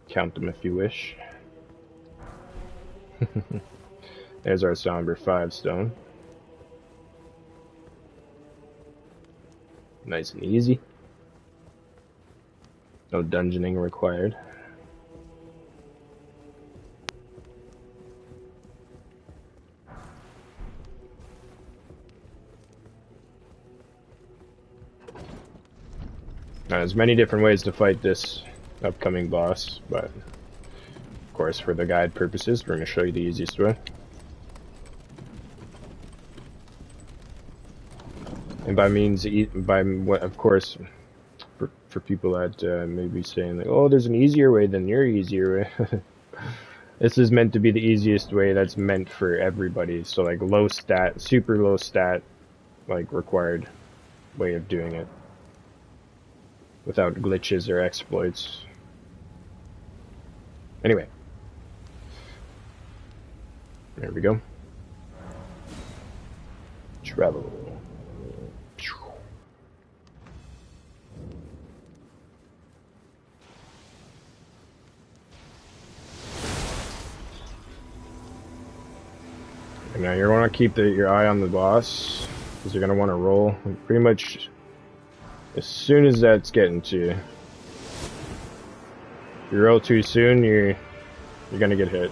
Count them if you wish. There's our somber 5 stone. Nice and easy. No dungeoning required. Now, there's many different ways to fight this upcoming boss, but of course for the guide purposes we're going to show you the easiest way. And by means, of course, for people that may be saying like, oh, there's an easier way than your easier way. This is meant to be the easiest way that's meant for everybody. So like low stat, super low stat, like required way of doing it. Without glitches or exploits. Anyway. There we go. Travel. And now you want to keep your eye on the boss, because you're going to want to roll pretty much as soon as that's getting to you. If you roll too soon, you're going to get hit.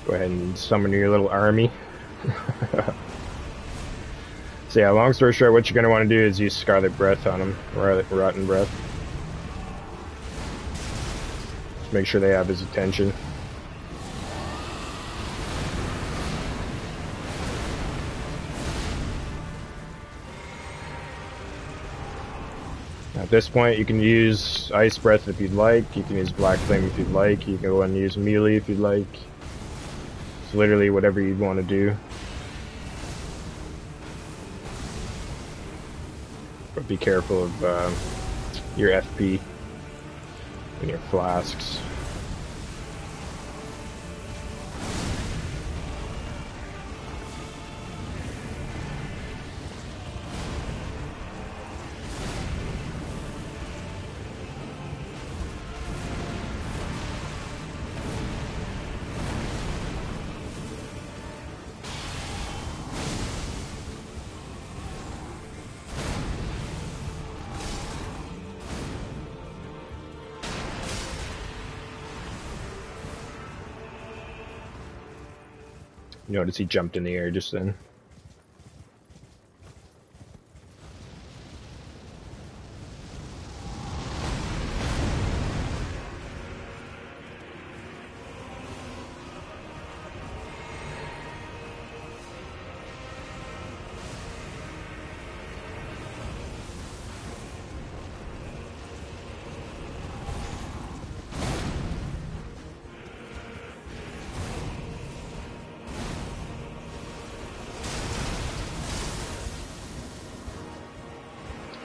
Go ahead and summon your little army. So yeah, long story short, what you're going to want to do is use Scarlet Breath on them, or Rotten Breath. Just make sure they have his attention. At this point, you can use Ice Breath if you'd like, you can use Black Flame if you'd like, you can go and use Melee if you'd like. It's literally whatever you'd want to do. But be careful of your FP and your flasks. You notice he jumped in the air just then.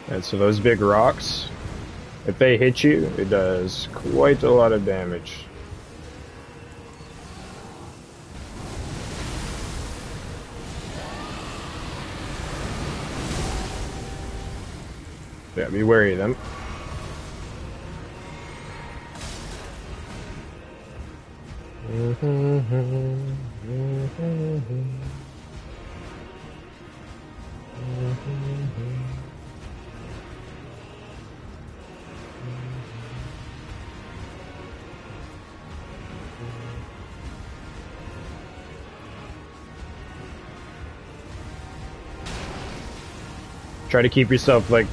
And so those big rocks, if they hit you, it does quite a lot of damage. Yeah, be wary of them. Try to keep yourself, like,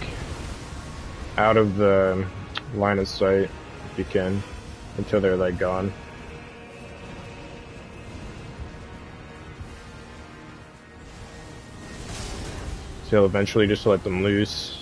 out of the line of sight, if you can, until they're, like, gone. So you'll eventually just let them loose.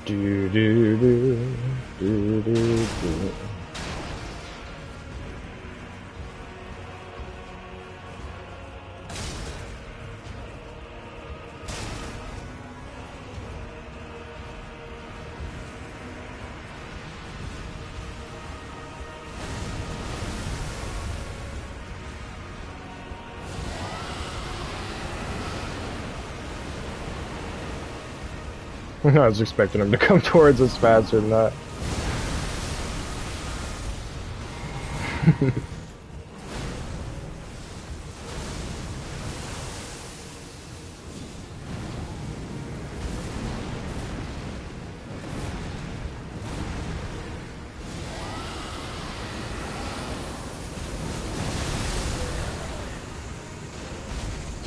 Do do do do do do. I was expecting him to come towards us faster than that.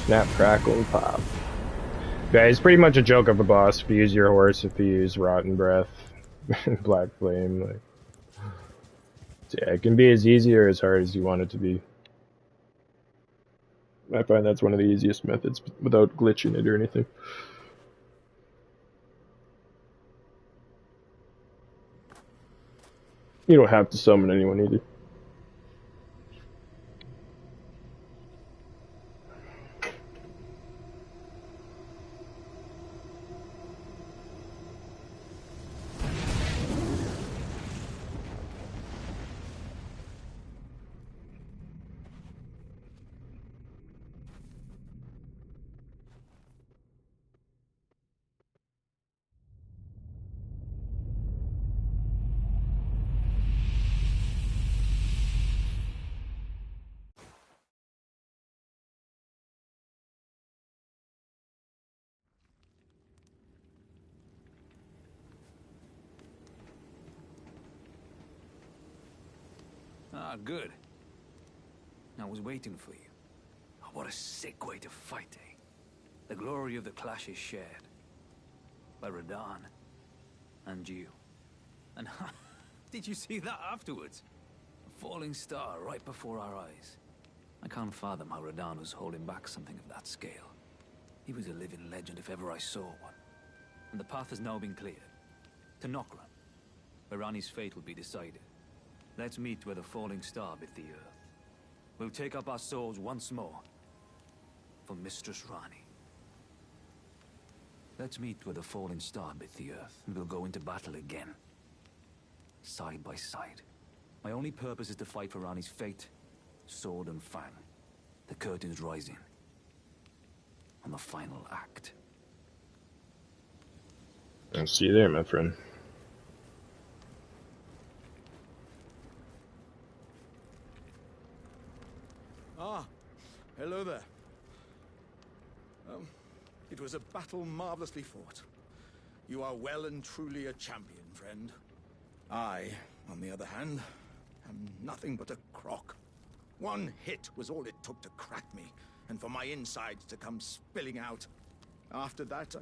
Snap, crackle, and pop. Yeah, he's pretty much a joke of a boss if you use your horse, if you use Rotten Breath, Black Flame. Like, so yeah, it can be as easy or as hard as you want it to be. I find that's one of the easiest methods without glitching it or anything. You don't have to summon anyone either. Ah, good. I was waiting for you. Oh, what a sick way to fight, eh? The glory of the clash is shared. By Radahn. And you. And did you see that afterwards? A falling star right before our eyes. I can't fathom how Radahn was holding back something of that scale. He was a living legend if ever I saw one. And the path has now been cleared. To Nokran, where Ranni's fate will be decided. Let's meet where the falling star bit the earth. We'll take up our swords once more. For Mistress Ranni. Let's meet where the falling star bit the earth, and we'll go into battle again. Side by side. My only purpose is to fight for Ranni's fate, sword and fang. The curtain's rising. On the final act. I'll see you there, my friend. Ah, hello there. It was a battle marvelously fought. You are well and truly a champion, friend. I, on the other hand, am nothing but a crock. One hit was all it took to crack me, and for my insides to come spilling out. After that,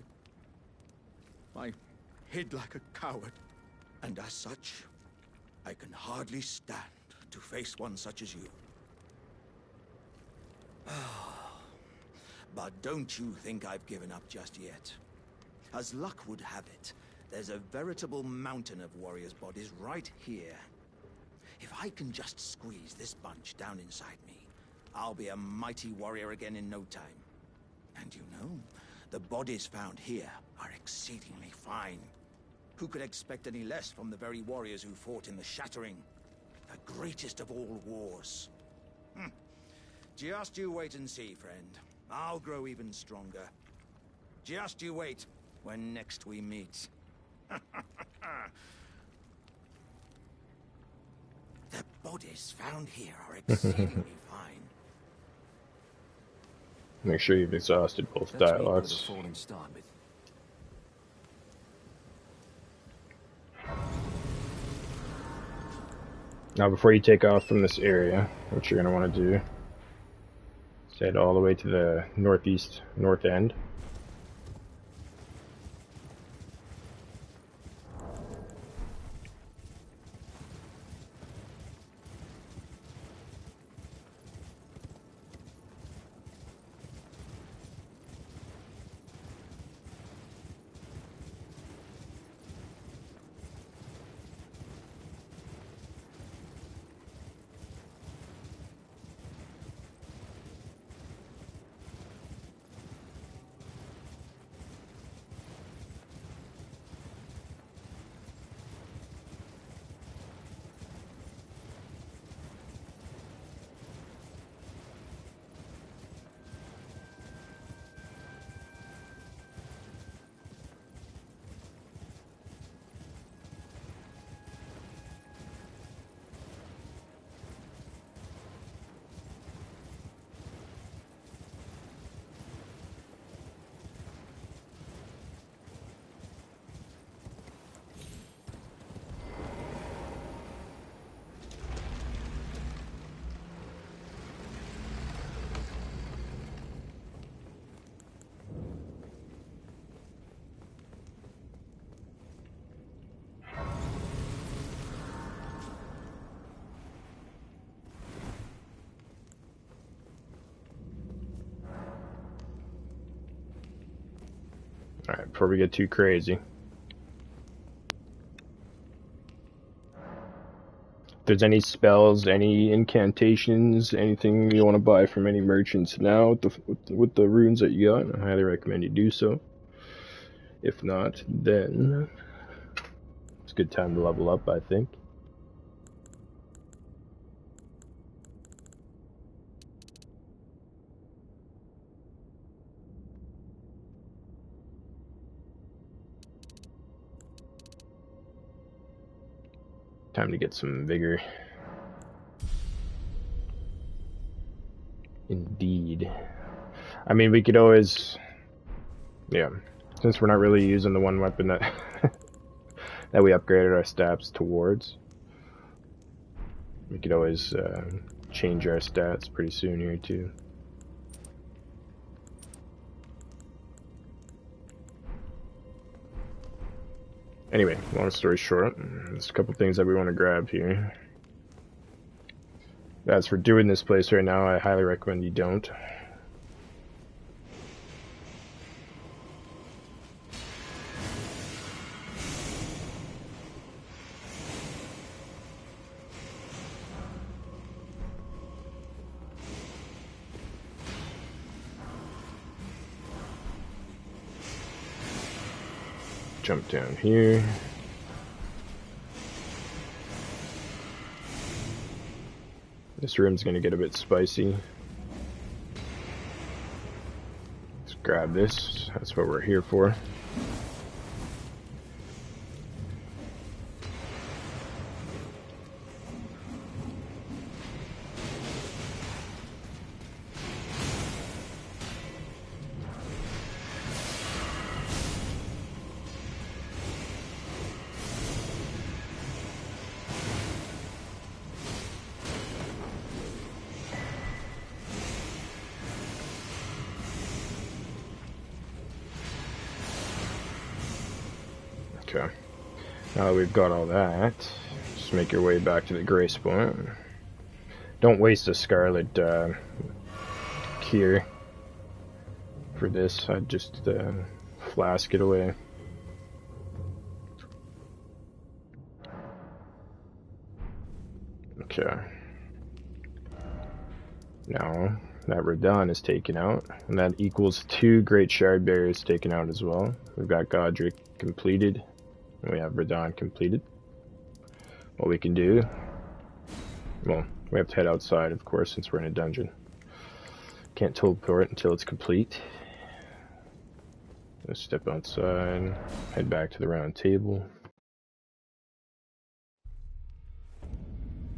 I hid like a coward. And as such, I can hardly stand to face one such as you. But don't you think I've given up just yet. As luck would have it, there's a veritable mountain of warriors' bodies right here. If I can just squeeze this bunch down inside me, I'll be a mighty warrior again in no time. And you know, the bodies found here are exceedingly fine. Who could expect any less from the very warriors who fought in the Shattering? The greatest of all wars. Just you wait and see, friend. I'll grow even stronger. Just you wait when next we meet. The bodies found here are exceedingly fine. Make sure you've exhausted both dialogues. Now, before you take off from this area, what you're going to want to do is head all the way to the north end. Alright, before we get too crazy. If there's any spells, any incantations, anything you want to buy from any merchants now with the runes that you got, I highly recommend you do so. If not, then it's a good time to level up, I think. Time to get some vigor. Indeed. I mean, we could always... Yeah. Since we're not really using the one weapon that that we upgraded our stats towards, We could always change our stats pretty soon here too. Anyway, long story short, there's a couple things that we want to grab here. As for doing this place right now, I highly recommend you don't. Jump down here. This room's gonna get a bit spicy. Let's grab this. That's what we're here for. Okay, now that we've got all that, just make your way back to the gray spot. Don't waste a scarlet cure for this. I'd just flask it away. Okay. Now that Radon is taken out, and that equals 2 Great Shard Barriers taken out as well. We've got Godric completed. We have Radon completed. What we can do, well, we have to head outside, of course, since we're in a dungeon. Can't teleport until it's complete. Let's step outside, head back to the round table.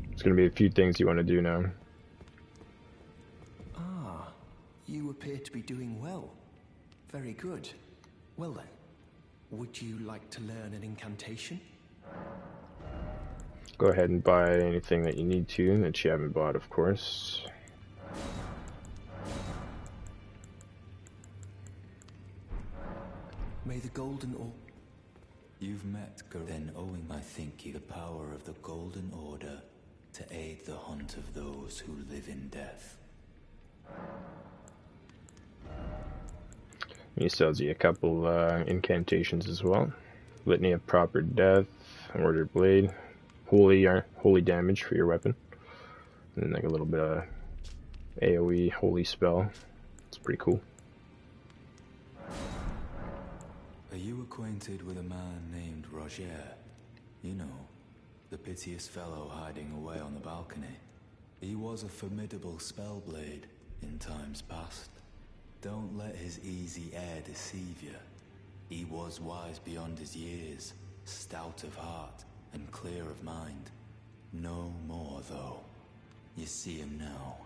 There's going to be a few things you want to do now. Ah, you appear to be doing well. Very good. Well then. Would you like to learn an incantation? Go ahead and buy anything that you need to, that you haven't bought, of course. May the golden order... You've met then owing, I think, you the power of the Golden Order to aid the hunt of those who live in death. He sells you a couple incantations as well. Litany of Proper Death, Order Blade, holy damage for your weapon, and then like a little bit of AoE holy spell. It's pretty cool. Are you acquainted with a man named Roger? You know, the piteous fellow hiding away on the balcony. He was a formidable spellblade in times past. Don't let his easy air deceive you. He was wise beyond his years, stout of heart, and clear of mind. No more, though. You see him now,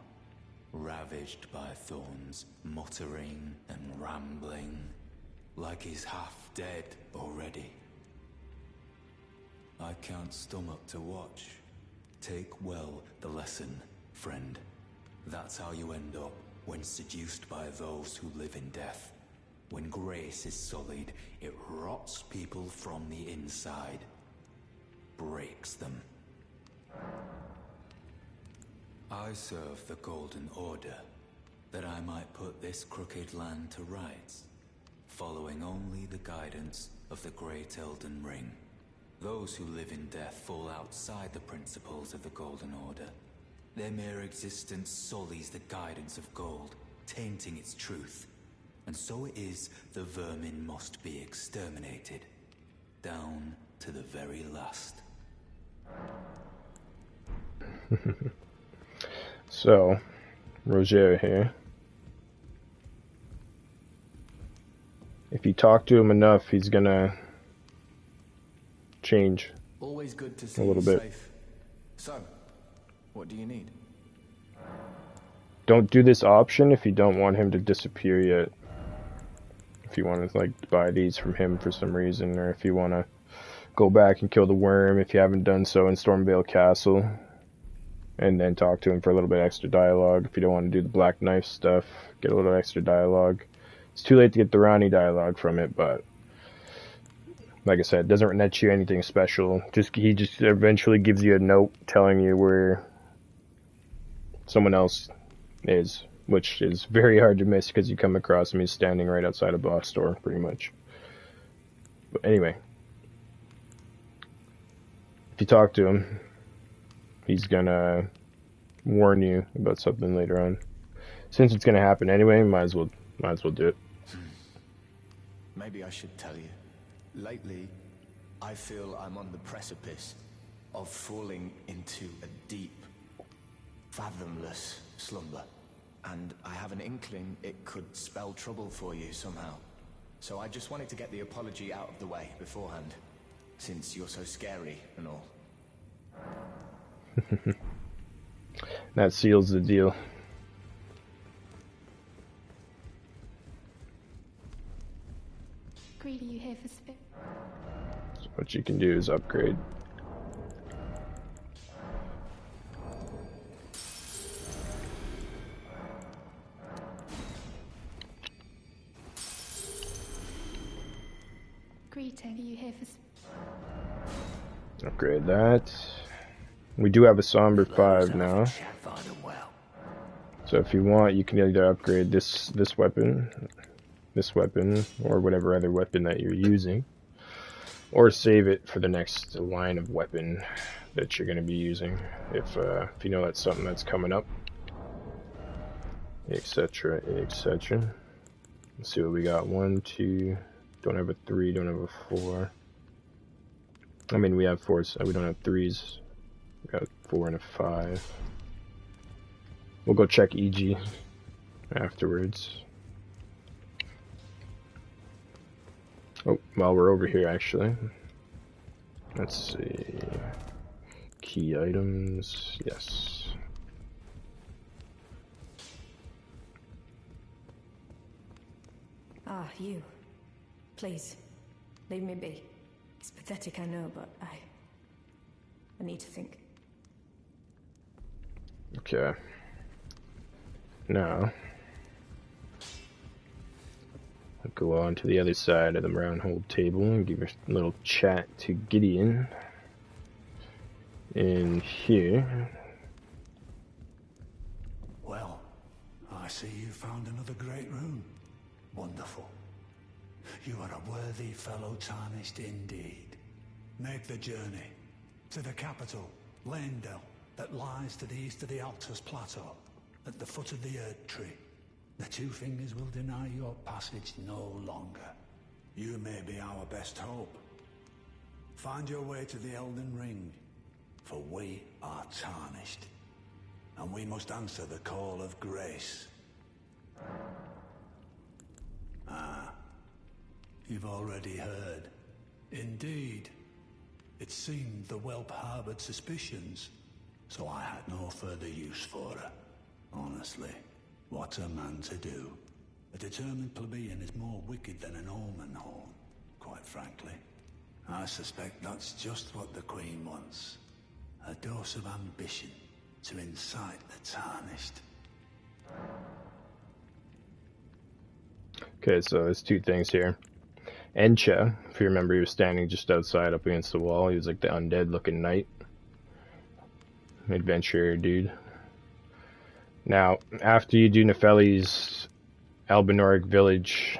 ravaged by thorns, muttering and rambling, like he's half dead already. I can't stomach to watch. Take well the lesson, friend. That's how you end up when seduced by those who live in death. When grace is sullied, it rots people from the inside. Breaks them. I serve the Golden Order, that I might put this crooked land to rights, following only the guidance of the Great Elden Ring. Those who live in death fall outside the principles of the Golden Order. Their mere existence sullies the guidance of gold, tainting its truth. And so it is the vermin must be exterminated, down to the very last. So, Roger here. If you talk to him enough, he's gonna change. Always good to see a little you bit. safe. So, what do you need? Don't do this option if you don't want him to disappear yet. If you want to like buy these from him for some reason, or if you want to go back and kill the worm if you haven't done so in Stormvale Castle. and then talk to him for a little bit extra dialogue. If you don't want to do the black knife stuff, get a little extra dialogue. It's too late to get the Ronnie dialogue from it, but like I said, it doesn't net you anything special. He just eventually gives you a note telling you where someone else is, which is very hard to miss because you come across him. He's standing right outside a boss store, pretty much. But anyway, if you talk to him, he's gonna warn you about something later on. Since it's gonna happen anyway, might as well do it. Maybe I should tell you. Lately, I feel I'm on the precipice of falling into a deep, fathomless slumber. And I have an inkling it could spell trouble for you somehow. So I just wanted to get the apology out of the way beforehand, since you're so scary and all. That seals the deal. Greedy, you here for spit? So what you can do is upgrade. Greeting, are you here for Upgrade that. We do have a Somber 5 now. So if you want, you can either upgrade this weapon, or whatever other weapon that you're using, or save it for the next line of weapon that you're going to be using, if you know that's something that's coming up, etc., etc. Let's see what we got. 1, 2, don't have a 3, don't have a 4. I mean, we have 4s, so we don't have 3s. We got a 4 and a 5. We'll go check EG afterwards. Oh, while we're over here, actually. Let's see. Key items. Yes. Ah, you. Please, leave me be. It's pathetic, I know, but I need to think. Okay. Now, I'll go on to the other side of the round hole table and give a little chat to Gideon. In here. Well, I see you found another great rune. Wonderful. You are a worthy fellow tarnished indeed. Make the journey to the capital, Landell, that lies to the east of the Altus Plateau, at the foot of the Erd Tree. The Two Fingers will deny your passage no longer. You may be our best hope. Find your way to the Elden Ring, for we are tarnished, and we must answer the call of grace. Ah, you've already heard. Indeed. It seemed the whelp harbored suspicions, so I had no further use for her. Honestly, what a man to do. A determined plebeian is more wicked than an omen horn, quite frankly. I suspect that's just what the Queen wants. A dose of ambition to incite the tarnished. Okay, so there's two things here. Encha, if you remember, he was standing just outside up against the wall. He was like the undead looking knight. Adventurer dude. Now, after you do Nefeli's Albinoric village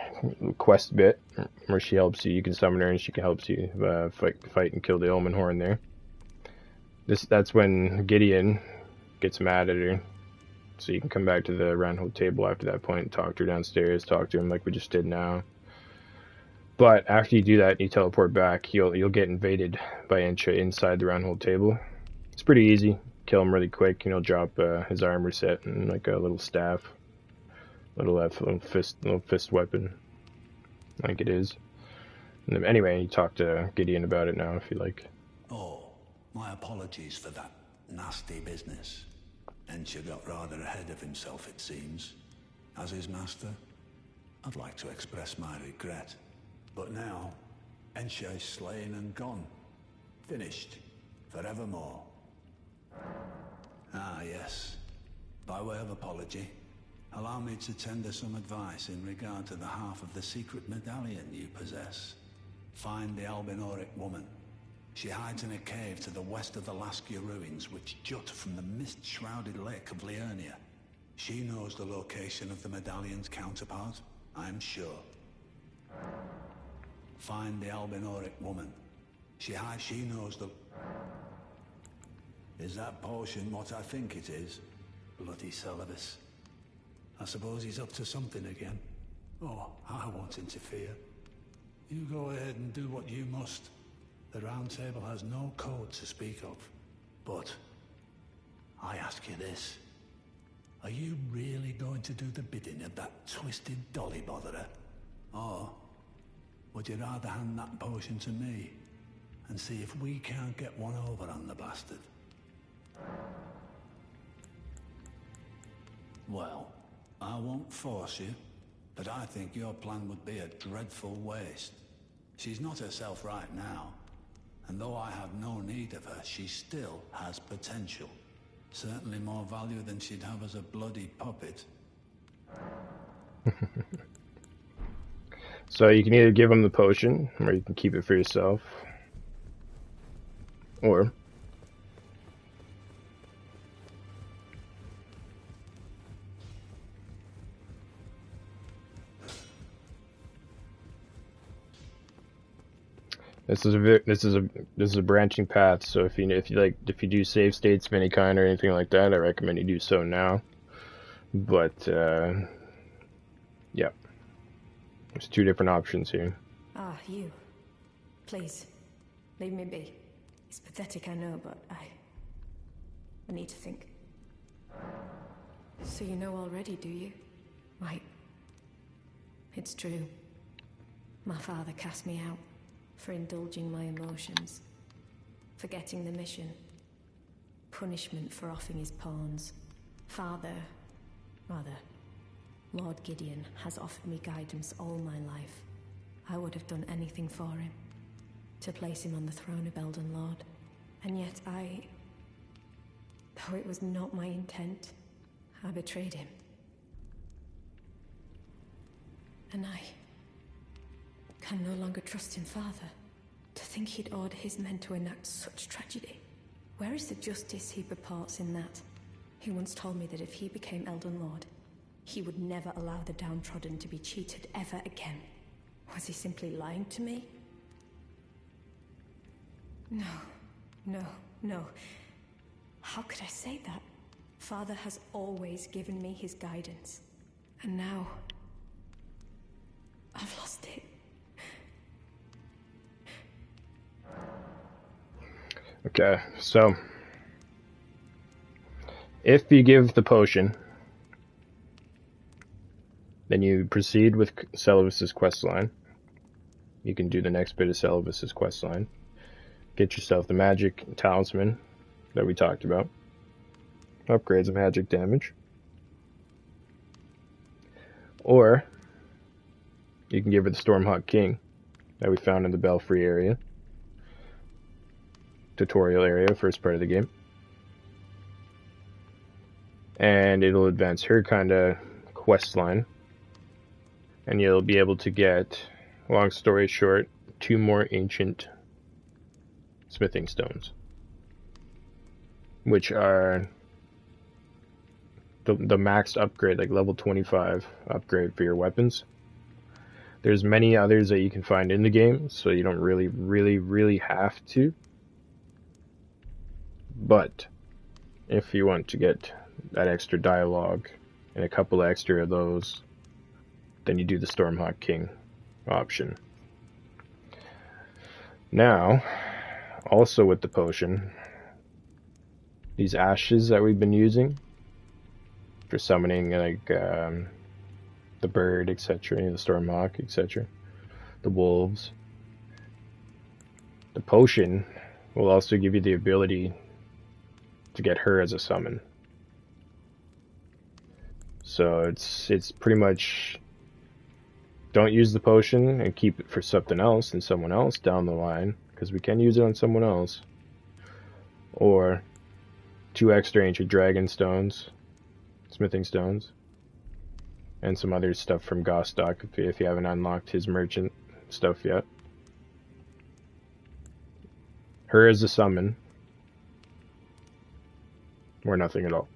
quest bit, where she helps you, you can summon her and she can help you fight and kill the Omen Horn there. That's when Gideon gets mad at her. So you can come back to the round hole table after that point and talk to her downstairs, talk to him like we just did now. But after you do that and you teleport back, you'll get invaded by Encha inside the round hole table. It's pretty easy. Kill him really quick, and he'll drop his armor set and like a little staff. Little fist weapon. Like it is. And then, anyway, you talk to Gideon about it now if you like. Oh, my apologies for that nasty business. Encha got rather ahead of himself, it seems. As his master, I'd like to express my regret. But now, Encha is slain and gone. Finished. Forevermore. Ah, yes. By way of apology, allow me to tender some advice in regard to the half of the secret medallion you possess. Find the Albinoric woman. She hides in a cave to the west of the Laskia ruins, which jut from the mist-shrouded lake of Liurnia. She knows the location of the medallion's counterpart, I'm sure. Find the Albinoric woman. She knows the... Is that potion what I think it is? Bloody Celovus. I suppose he's up to something again. Oh, I won't interfere. You go ahead and do what you must. The Round Table has no code to speak of. But I ask you this. Are you really going to do the bidding of that twisted dolly botherer? Or would you rather hand that potion to me and see if we can't get one over on the bastard? Well, I won't force you, but I think your plan would be a dreadful waste. She's not herself right now, and though I have no need of her, she still has potential. Certainly more value than she'd have as a bloody puppet. So you can either give him the potion, or you can keep it for yourself. Or this is a branching path. So if you do save states of any kind or anything like that, I recommend you do so now. But yeah, there's two different options here. Ah, you. Please, leave me be. It's pathetic, I know, but I need to think. So you know already, do you? Right. It's true. My father cast me out for indulging my emotions, forgetting the mission, punishment for offing his pawns. Lord Gideon has offered me guidance all my life. I would have done anything for him, to place him on the throne of Elden Lord. And yet though it was not my intent, I betrayed him. And I can no longer trust him, Father. To think he'd order his men to enact such tragedy. Where is the justice he purports in that? He once told me that if he became Elden Lord, he would never allow the downtrodden to be cheated ever again. Was he simply lying to me? No. How could I say that? Father has always given me his guidance. And now I've lost it. Okay, so if you give the potion, then you proceed with Celovus's questline. You can do the next bit of Celovus's questline. Get yourself the magic talisman that we talked about. Upgrades the magic damage. Or you can give her the Stormhawk King that we found in the Belfry area. Tutorial area, first part of the game. And it'll advance her kind of quest line. And you'll be able to get, long story short, 2 more ancient smithing stones. Which are the maxed upgrade, like level 25 upgrade for your weapons. There's many others that you can find in the game, so you don't really have to. But if you want to get that extra dialogue and a couple extra of those, then you do the Stormhawk King option. Now, also with the potion, these ashes that we've been using for summoning, like the bird, etc., the Stormhawk, etc., the wolves, the potion will also give you the ability to get her as a summon. So it's pretty much, don't use the potion and keep it for something else and someone else down the line, because we can use it on someone else. Or 2 extra ancient dragon stones, smithing stones, and some other stuff from Gostock if you haven't unlocked his merchant stuff yet. Her as a summon, or nothing at all.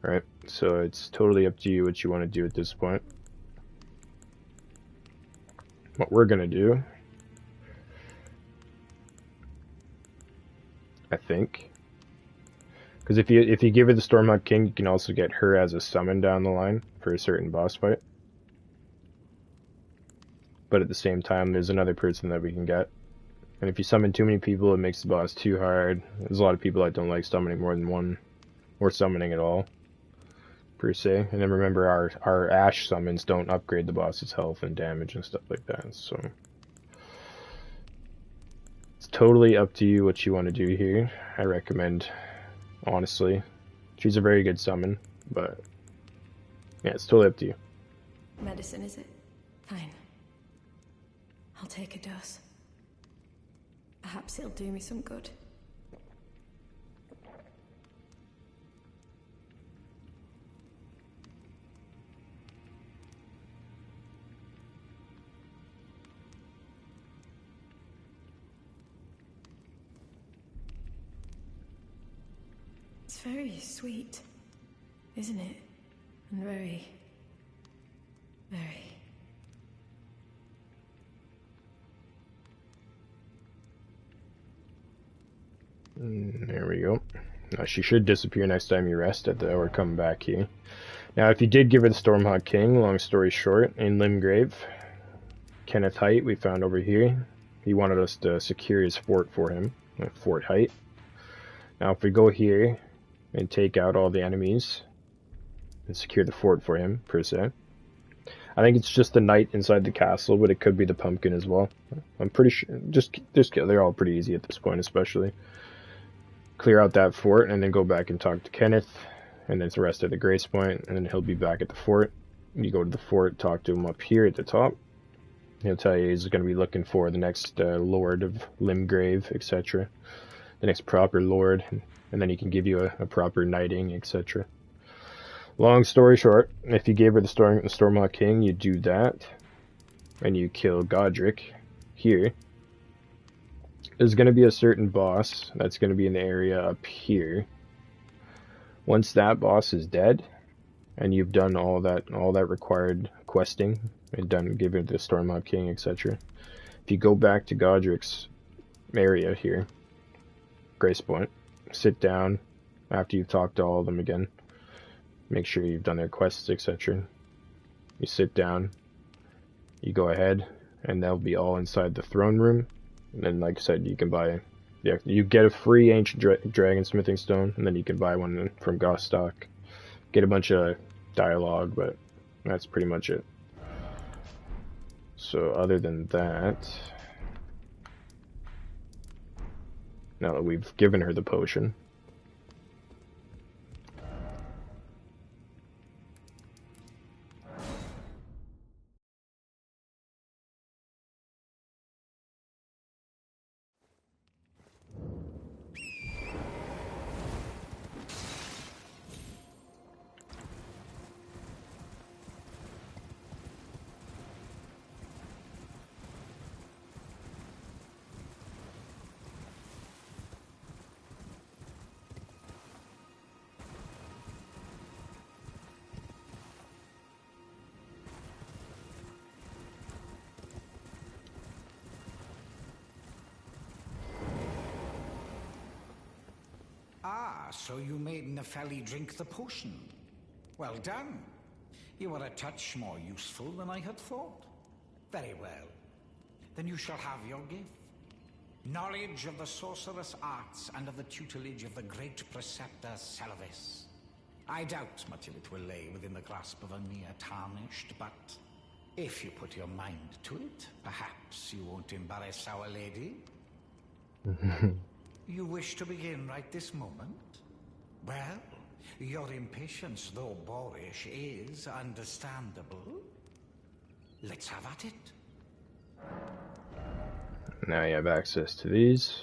Alright, so it's totally up to you what you want to do at this point. What we're gonna do, I think, because if you give her the Stormhawk King, you can also get her as a summon down the line for a certain boss fight. But at the same time, there's another person that we can get. And if you summon too many people, it makes the boss too hard. There's a lot of people that don't like summoning more than one, or summoning at all, per se. And then remember, our Ash summons don't upgrade the boss's health and damage and stuff like that. So it's totally up to you what you want to do here. I recommend, honestly, she's a very good summon, but yeah, it's totally up to you. Medicine, is it? Fine. I'll take a dose. Perhaps it'll do me some good. It's very sweet, isn't it? And very... There we go. Now she should disappear next time you rest or come back here. Now if you did give her the Stormhawk King, long story short, in Limgrave, Kenneth Height we found over here. He wanted us to secure his fort for him, Fort Height. Now if we go here and take out all the enemies and secure the fort for him, per se. I think it's just the knight inside the castle, but it could be the pumpkin as well. I'm pretty sure, they're all pretty easy at this point, especially. Clear out that fort, and then go back and talk to Kenneth, and then the rest of the Grace Point, and then he'll be back at the fort. You go to the fort, talk to him up here at the top. He'll tell you he's going to be looking for the next Lord of Limgrave, etc. The next proper Lord, and then he can give you a proper knighting, etc. Long story short, if you gave her the Stormhawk King, you do that, and you kill Godric here. There's going to be a certain boss that's going to be in the area up here. Once that boss is dead, and you've done all that required questing, and given the Stormhawk King, etc. If you go back to Godric's area here, Grace Point, sit down after you've talked to all of them again. Make sure you've done their quests, etc. You sit down, you go ahead, and they'll be all inside the throne room. And then, like I said, you can buy, you get a free ancient dragon smithing stone, and then you can buy one from Gostock. Get a bunch of dialogue, but that's pretty much it. So other than that, now that we've given her the potion, So you made Nefeli drink the potion. Well done. You were a touch more useful than I had thought. Very well. Then you shall have your gift. Knowledge of the sorcerous arts and of the tutelage of the great preceptor Selvis. I doubt much of it will lay within the grasp of a mere tarnished, but if you put your mind to it, perhaps you won't embarrass our lady. You wish to begin right this moment? Well, your impatience, though boorish, is understandable. Let's have at it. Now you have access to these.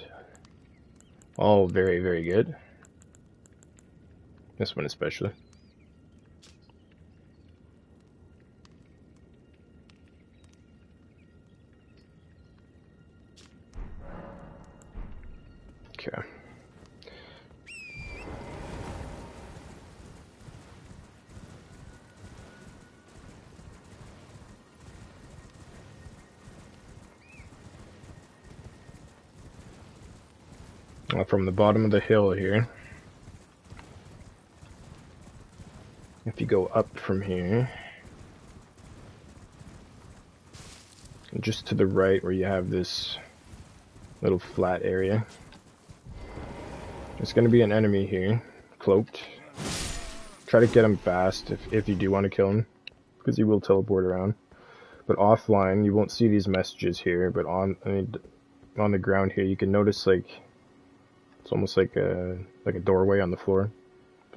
All very, very good. This one especially. Okay. From the bottom of the hill here, if you go up from here, and just to the right where you have this little flat area, there's going to be an enemy here, cloaked. Try to get him fast if you do want to kill him, because he will teleport around. But offline, you won't see these messages here, but on the ground here, you can notice like it's almost like a doorway on the floor, a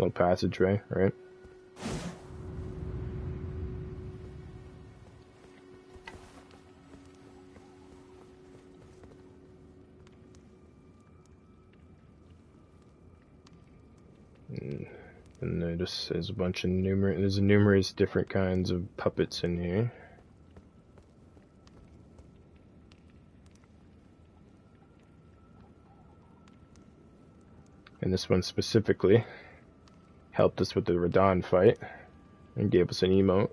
little passageway, right? And notice there's a bunch of numerous different kinds of puppets in here. And this one specifically helped us with the Radahn fight and gave us an emote,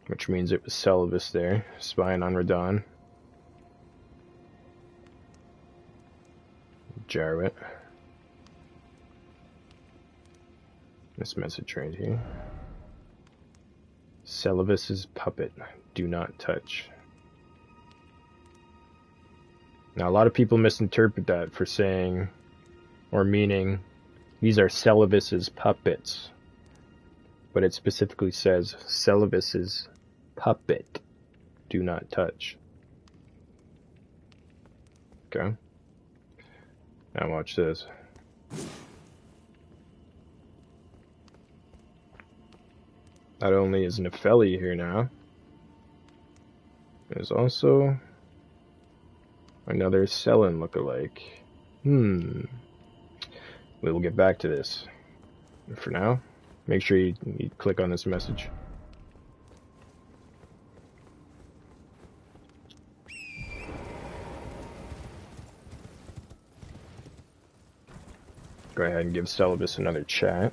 which means it was Celivis there, spying on Radahn. Jarrett. This message right here. Celivis's puppet, do not touch. Now, a lot of people misinterpret that for saying, or meaning, these are Celivis's puppets. But it specifically says, Celivis's puppet, do not touch. Okay. Now watch this. Not only is Nefeli here now, there's also another Selen lookalike. We will get back to this. And for now, make sure you click on this message. Go ahead and give Celivis another chat.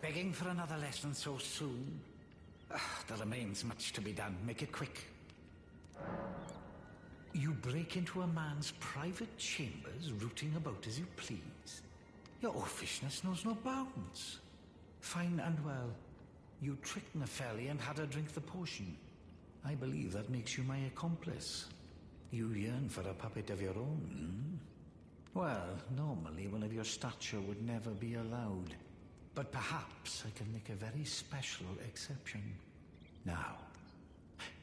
Begging for another lesson so soon? There remains much to be done. Make it quick. You break into a man's private chambers, rooting about as you please. Your offishness knows no bounds. Fine and well. You tricked Nefeli and had her drink the potion. I believe that makes you my accomplice. You yearn for a puppet of your own, Well, normally one of your stature would never be allowed. But perhaps I can make a very special exception. Now,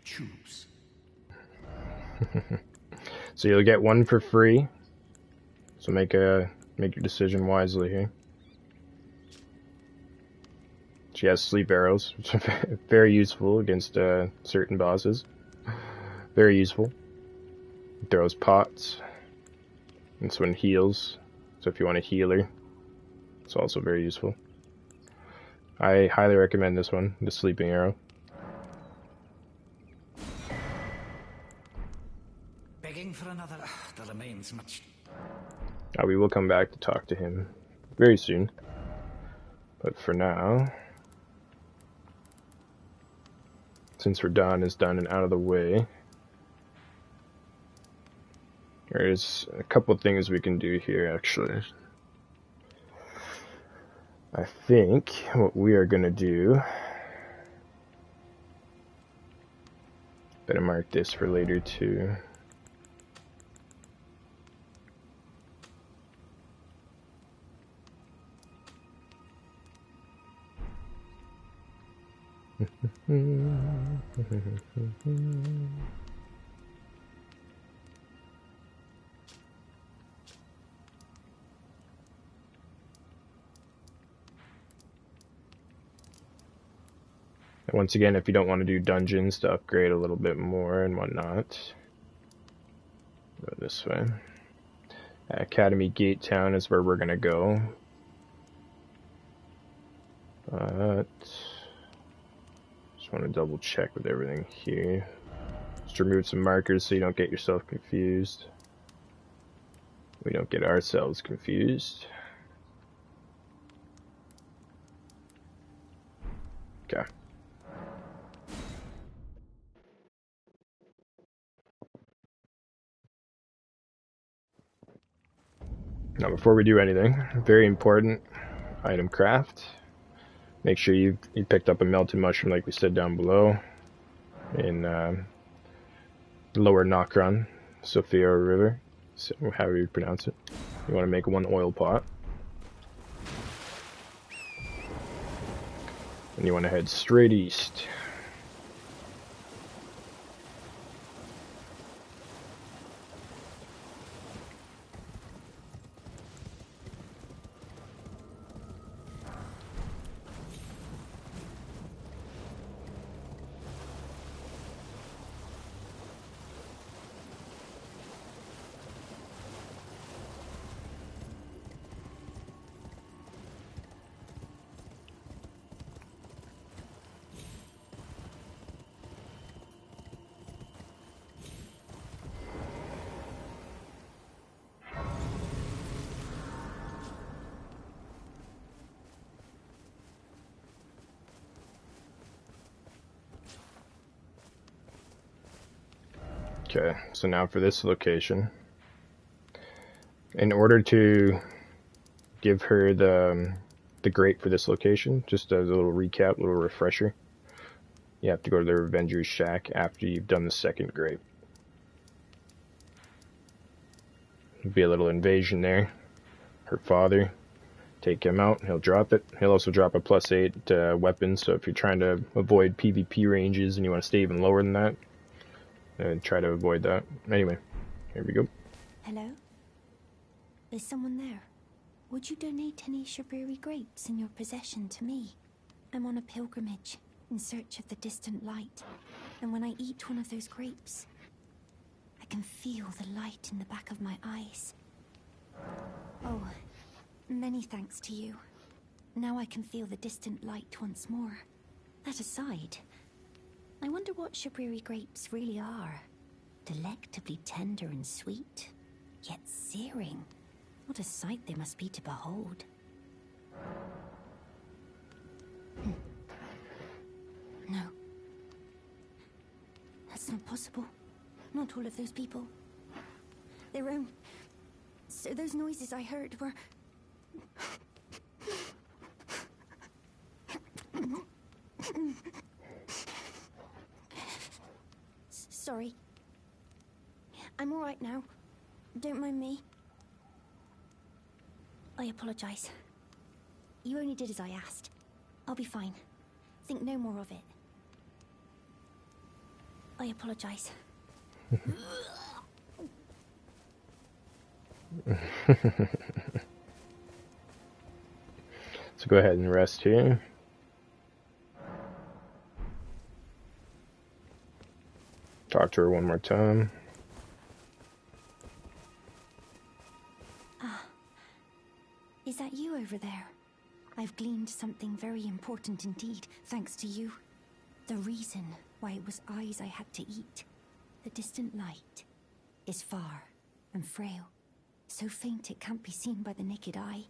choose. So you'll get one for free. So make your decision wisely here. She has sleep arrows, which are very useful against certain bosses. Very useful. Throws pots. This one heals. So if you want to heal her, it's also very useful. I highly recommend this one, the sleeping arrow. Begging for another. There remains much. We will come back to talk to him very soon. But for now, since Radahn is done and out of the way, there's a couple things we can do here, actually. I think what we are going to do... Better mark this for later, too. And once again, if you don't want to do dungeons to upgrade a little bit more and whatnot, go this way. Academy Gate Town is where we're going to go. But just want to double check with everything here. Just remove some markers so you don't get yourself confused. We don't get ourselves confused. Okay. Now before we do anything, very important item craft. Make sure you picked up a melted mushroom like we said down below in Lower Nokron, Sophia River, so however you pronounce it. You want to make one oil pot. And you want to head straight east. Okay, so now for this location, in order to give her the grate for this location, just as a little recap, little refresher, you have to go to the Revenger's Shack after you've done the second grate. There'll be a little invasion there. Her father, take him out, he'll drop it. He'll also drop a +8 weapon, so if you're trying to avoid PvP ranges and you want to stay even lower than that, and try to avoid that. Anyway, here we go. Hello? Is someone there? Would you donate any Shabriri grapes in your possession to me? I'm on a pilgrimage in search of the distant light, and when I eat one of those grapes, I can feel the light in the back of my eyes. Oh, many thanks to you. Now I can feel the distant light once more. That aside, I wonder what Shabriri grapes really are. Delectably tender and sweet, yet searing. What a sight they must be to behold. No. That's not possible. Not all of those people. Their own... So those noises I heard were... Sorry. I'm all right now. Don't mind me. I apologize. You only did as I asked. I'll be fine. Think no more of it. I apologize. So go ahead and rest here. Talk to her one more time. Ah. Is that you over there? I've gleaned something very important indeed, thanks to you. The reason why it was eyes I had to eat. The distant light is far and frail. So faint it can't be seen by the naked eye.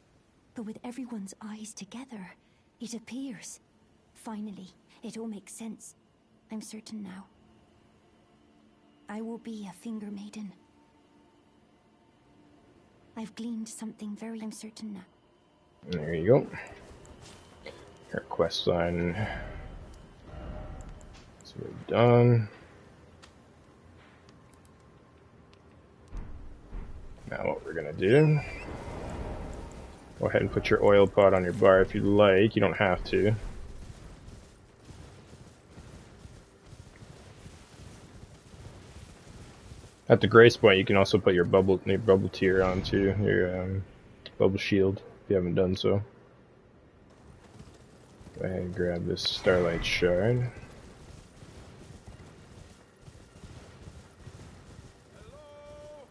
But with everyone's eyes together, it appears. Finally, it all makes sense. I'm certain now. I will be a finger maiden. I've gleaned something very... I'm certain now. There you go. Her quest line. So we're done. Now what we're gonna do, go ahead and put your oil pot on your bar if you'd like. You don't have to. At the grace point, you can also put your bubble tier onto your bubble shield if you haven't done so. And grab this Starlight Shard. Hello?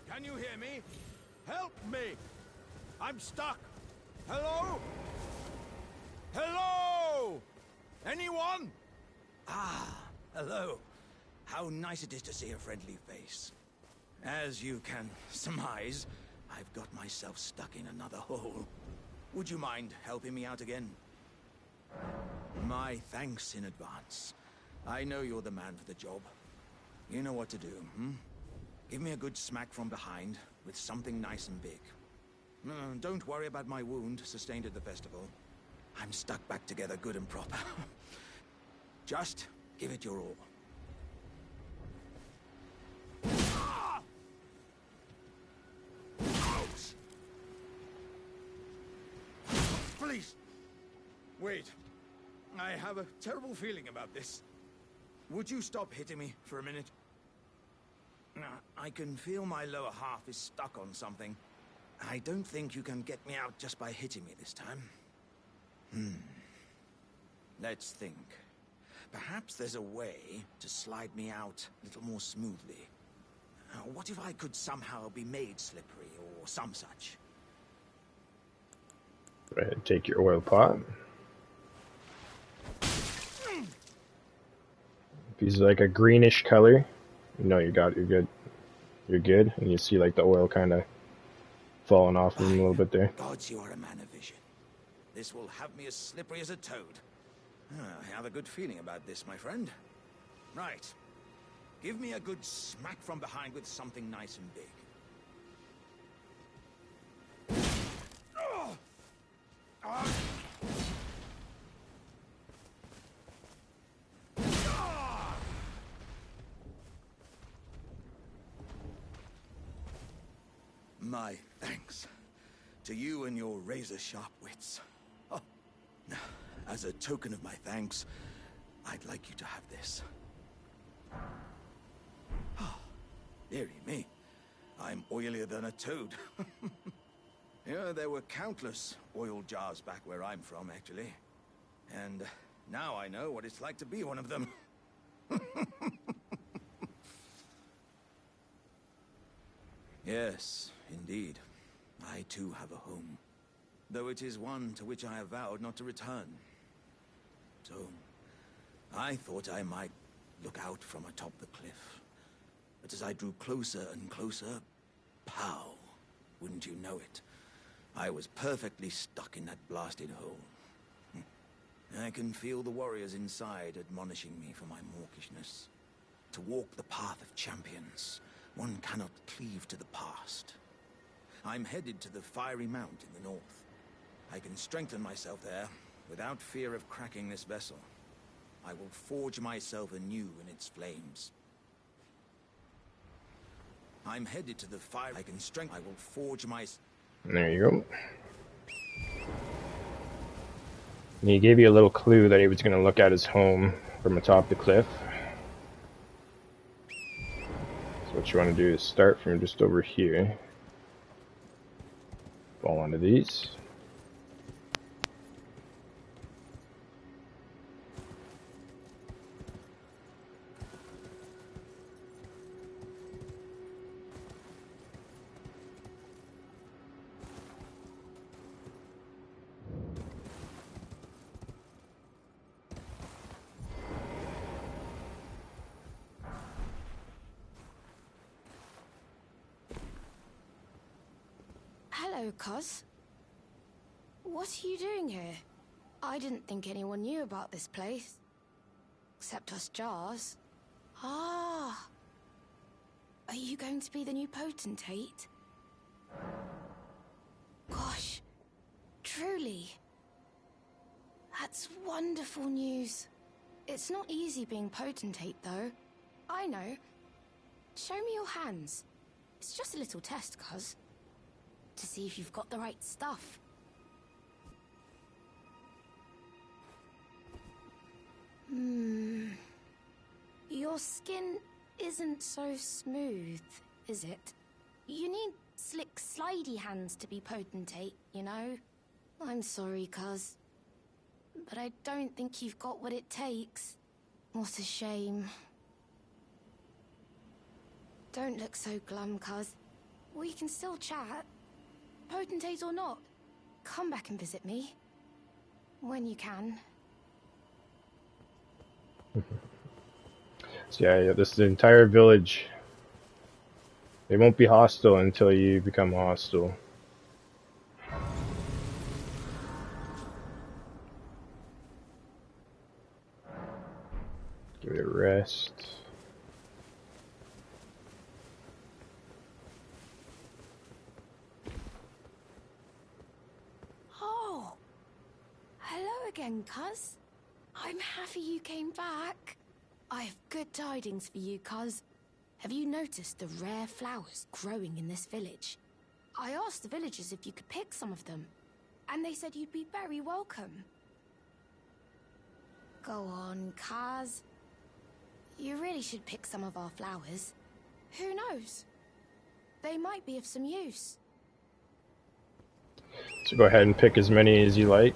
Can you hear me? Help me! I'm stuck! Hello? Hello? Anyone? Ah, hello. How nice it is to see a friendly face. As you can surmise, I've got myself stuck in another hole. Would you mind helping me out again? My thanks in advance. I know you're the man for the job. You know what to do, hmm? Give me a good smack from behind with something nice and big. Don't worry about my wound sustained at the festival. I'm stuck back together good and proper. Just give it your all. Ouch! Please! Wait. I have a terrible feeling about this. Would you stop hitting me for a minute? I can feel my lower half is stuck on something. I don't think you can get me out just by hitting me this time. Let's think. Perhaps there's a way to slide me out a little more smoothly. What if I could somehow be made slippery or some such? Go ahead, take your oil pot. If he's like a greenish color, you know you're good. You're good, and you see like the oil kind of falling off him a little bit there. Gods, you are a man of vision. This will have me as slippery as a toad. I have a good feeling about this, my friend. Right. Give me a good smack from behind with something nice and big. My thanks to you and your razor-sharp wits. Oh, as a token of my thanks, I'd like you to have this. Oh, dearie me, I'm oilier than a toad. Yeah, there were countless oil jars back where I'm from, actually. And now I know what it's like to be one of them. Yes, indeed. I too have a home. Though it is one to which I have vowed not to return. So, I thought I might look out from atop the cliff. But as I drew closer and closer, pow! Wouldn't you know it? I was perfectly stuck in that blasted hole. I can feel the warriors inside admonishing me for my mawkishness. To walk the path of champions, one cannot cleave to the past. I'm headed to the Fiery Mount in the north. I can strengthen myself there without fear of cracking this vessel. I will forge myself anew in its flames. I'm headed to the fire. I will forge my... There you go. And he gave you a little clue that he was going to look at his home from atop the cliff. So what you want to do is start from just over here. Fall onto these. Hello, Cos. What are you doing here? I didn't think anyone knew about this place. Except us Jars. Ah. Are you going to be the new potentate? Gosh. Truly. That's wonderful news. It's not easy being potentate, though. I know. Show me your hands. It's just a little test, Cos. To see if you've got the right stuff. Your skin isn't so smooth, is it? You need slick, slidey hands to be potentate, you know? I'm sorry, Cuz. but I don't think you've got what it takes. What a shame. Don't look so glum, cuz. We can still chat. Potentate or not, come back and visit me. When you can. So yeah, this entire village, they won't be hostile until you become hostile. Give it a rest. Oh! Hello again, cuz. I'm happy you came back. I have good tidings for you, cuz. Have you noticed the rare flowers growing in this village? I asked the villagers if you could pick some of them, and they said you'd be very welcome. Go on, cuz. You really should pick some of our flowers. Who knows? They might be of some use. So go ahead and pick as many as you like.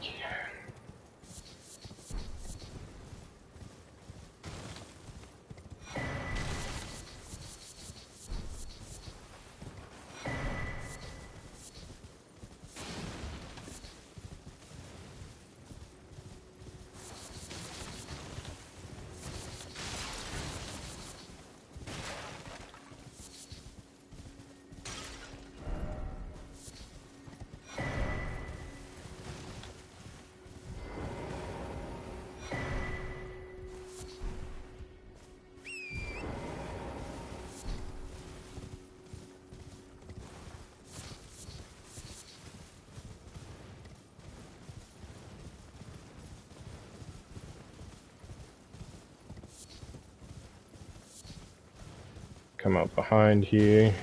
Come up behind here.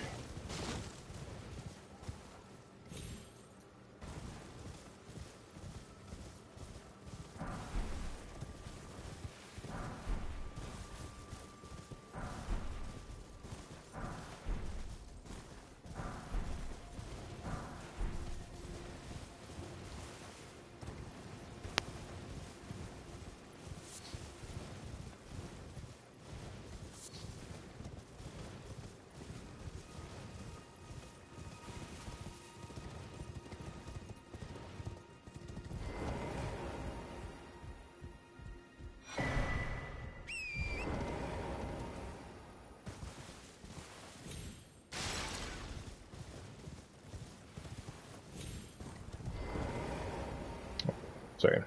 Sorry,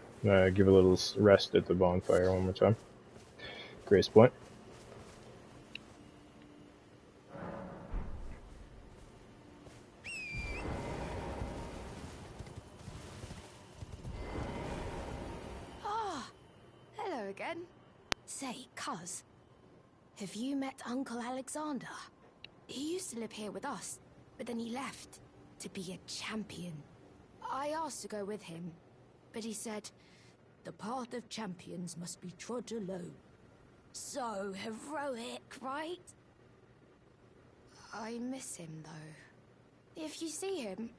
give a little rest at the bonfire one more time. Grace point. Ah, hello again. Say, cuz, have you met Uncle Alexander? He used to live here with us, but then he left to be a champion. I asked to go with him, but he said, the path of champions must be trod alone. So heroic, right? I miss him, though. If you see him,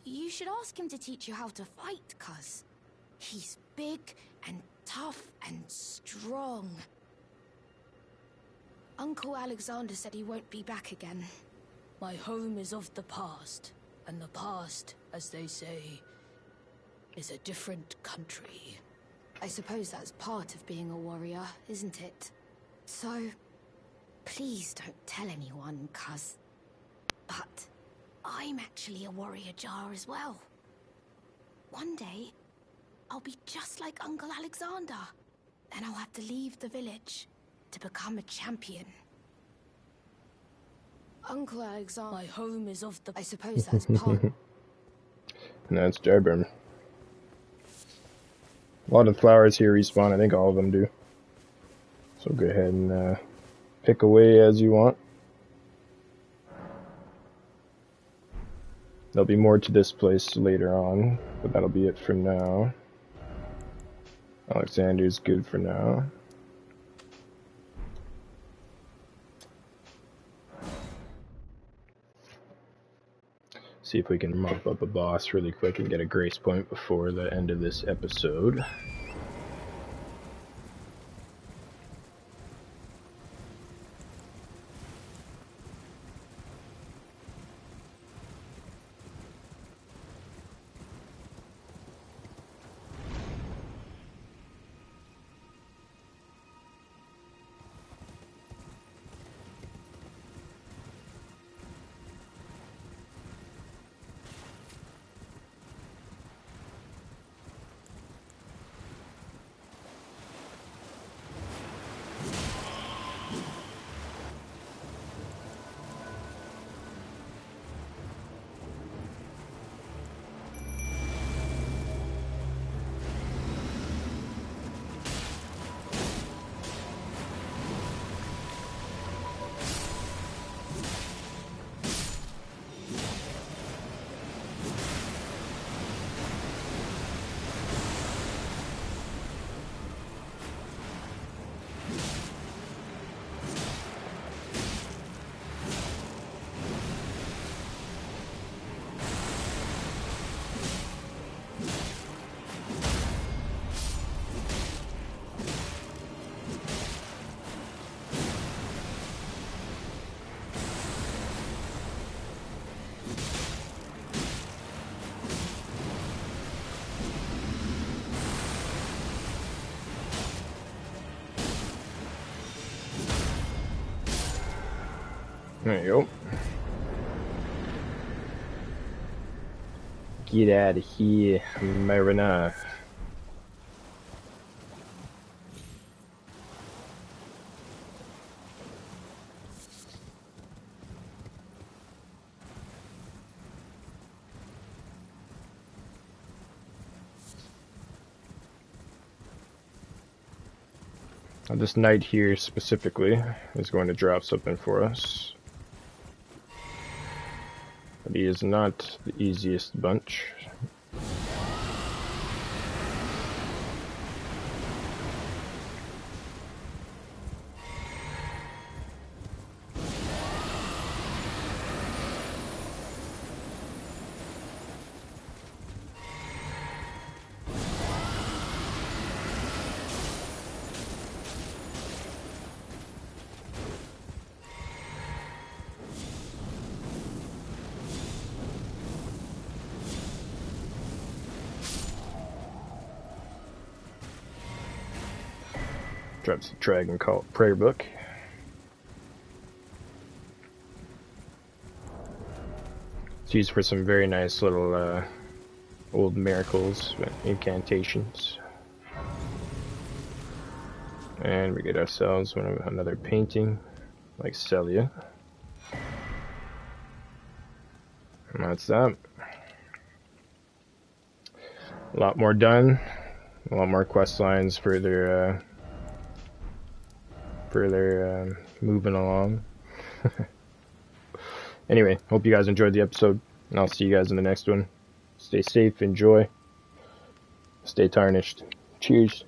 you should ask him to teach you how to fight, cuz. He's big and tough and strong. Uncle Alexander said he won't be back again. My home is of the past, and the past, as they say, is a different country. I suppose that's part of being a warrior, isn't it? So, please don't tell anyone, cuz. But I'm actually a warrior jar as well. One day, I'll be just like Uncle Alexander, and I'll have to leave the village to become a champion. Uncle Alexander, my home is of the... I suppose that's part... And that's Jarburn. A lot of flowers here respawn, I think all of them do. So go ahead and pick away as you want. There'll be more to this place later on, but that'll be it for now. Alexander's good for now. See if we can mop up a boss really quick and get a grace point before the end of this episode. There you go. Get out of here, Marina. This knight here specifically is going to drop something for us. But he is not the easiest bunch. Drops the dragon called prayer book. It's used for some very nice little old miracles, incantations. And we get ourselves another painting, like Celia. And that's that. A lot more done. A lot more quest lines further moving along. Anyway, hope you guys enjoyed the episode, and I'll see you guys in the next one. Stay safe, enjoy, stay tarnished. Cheers.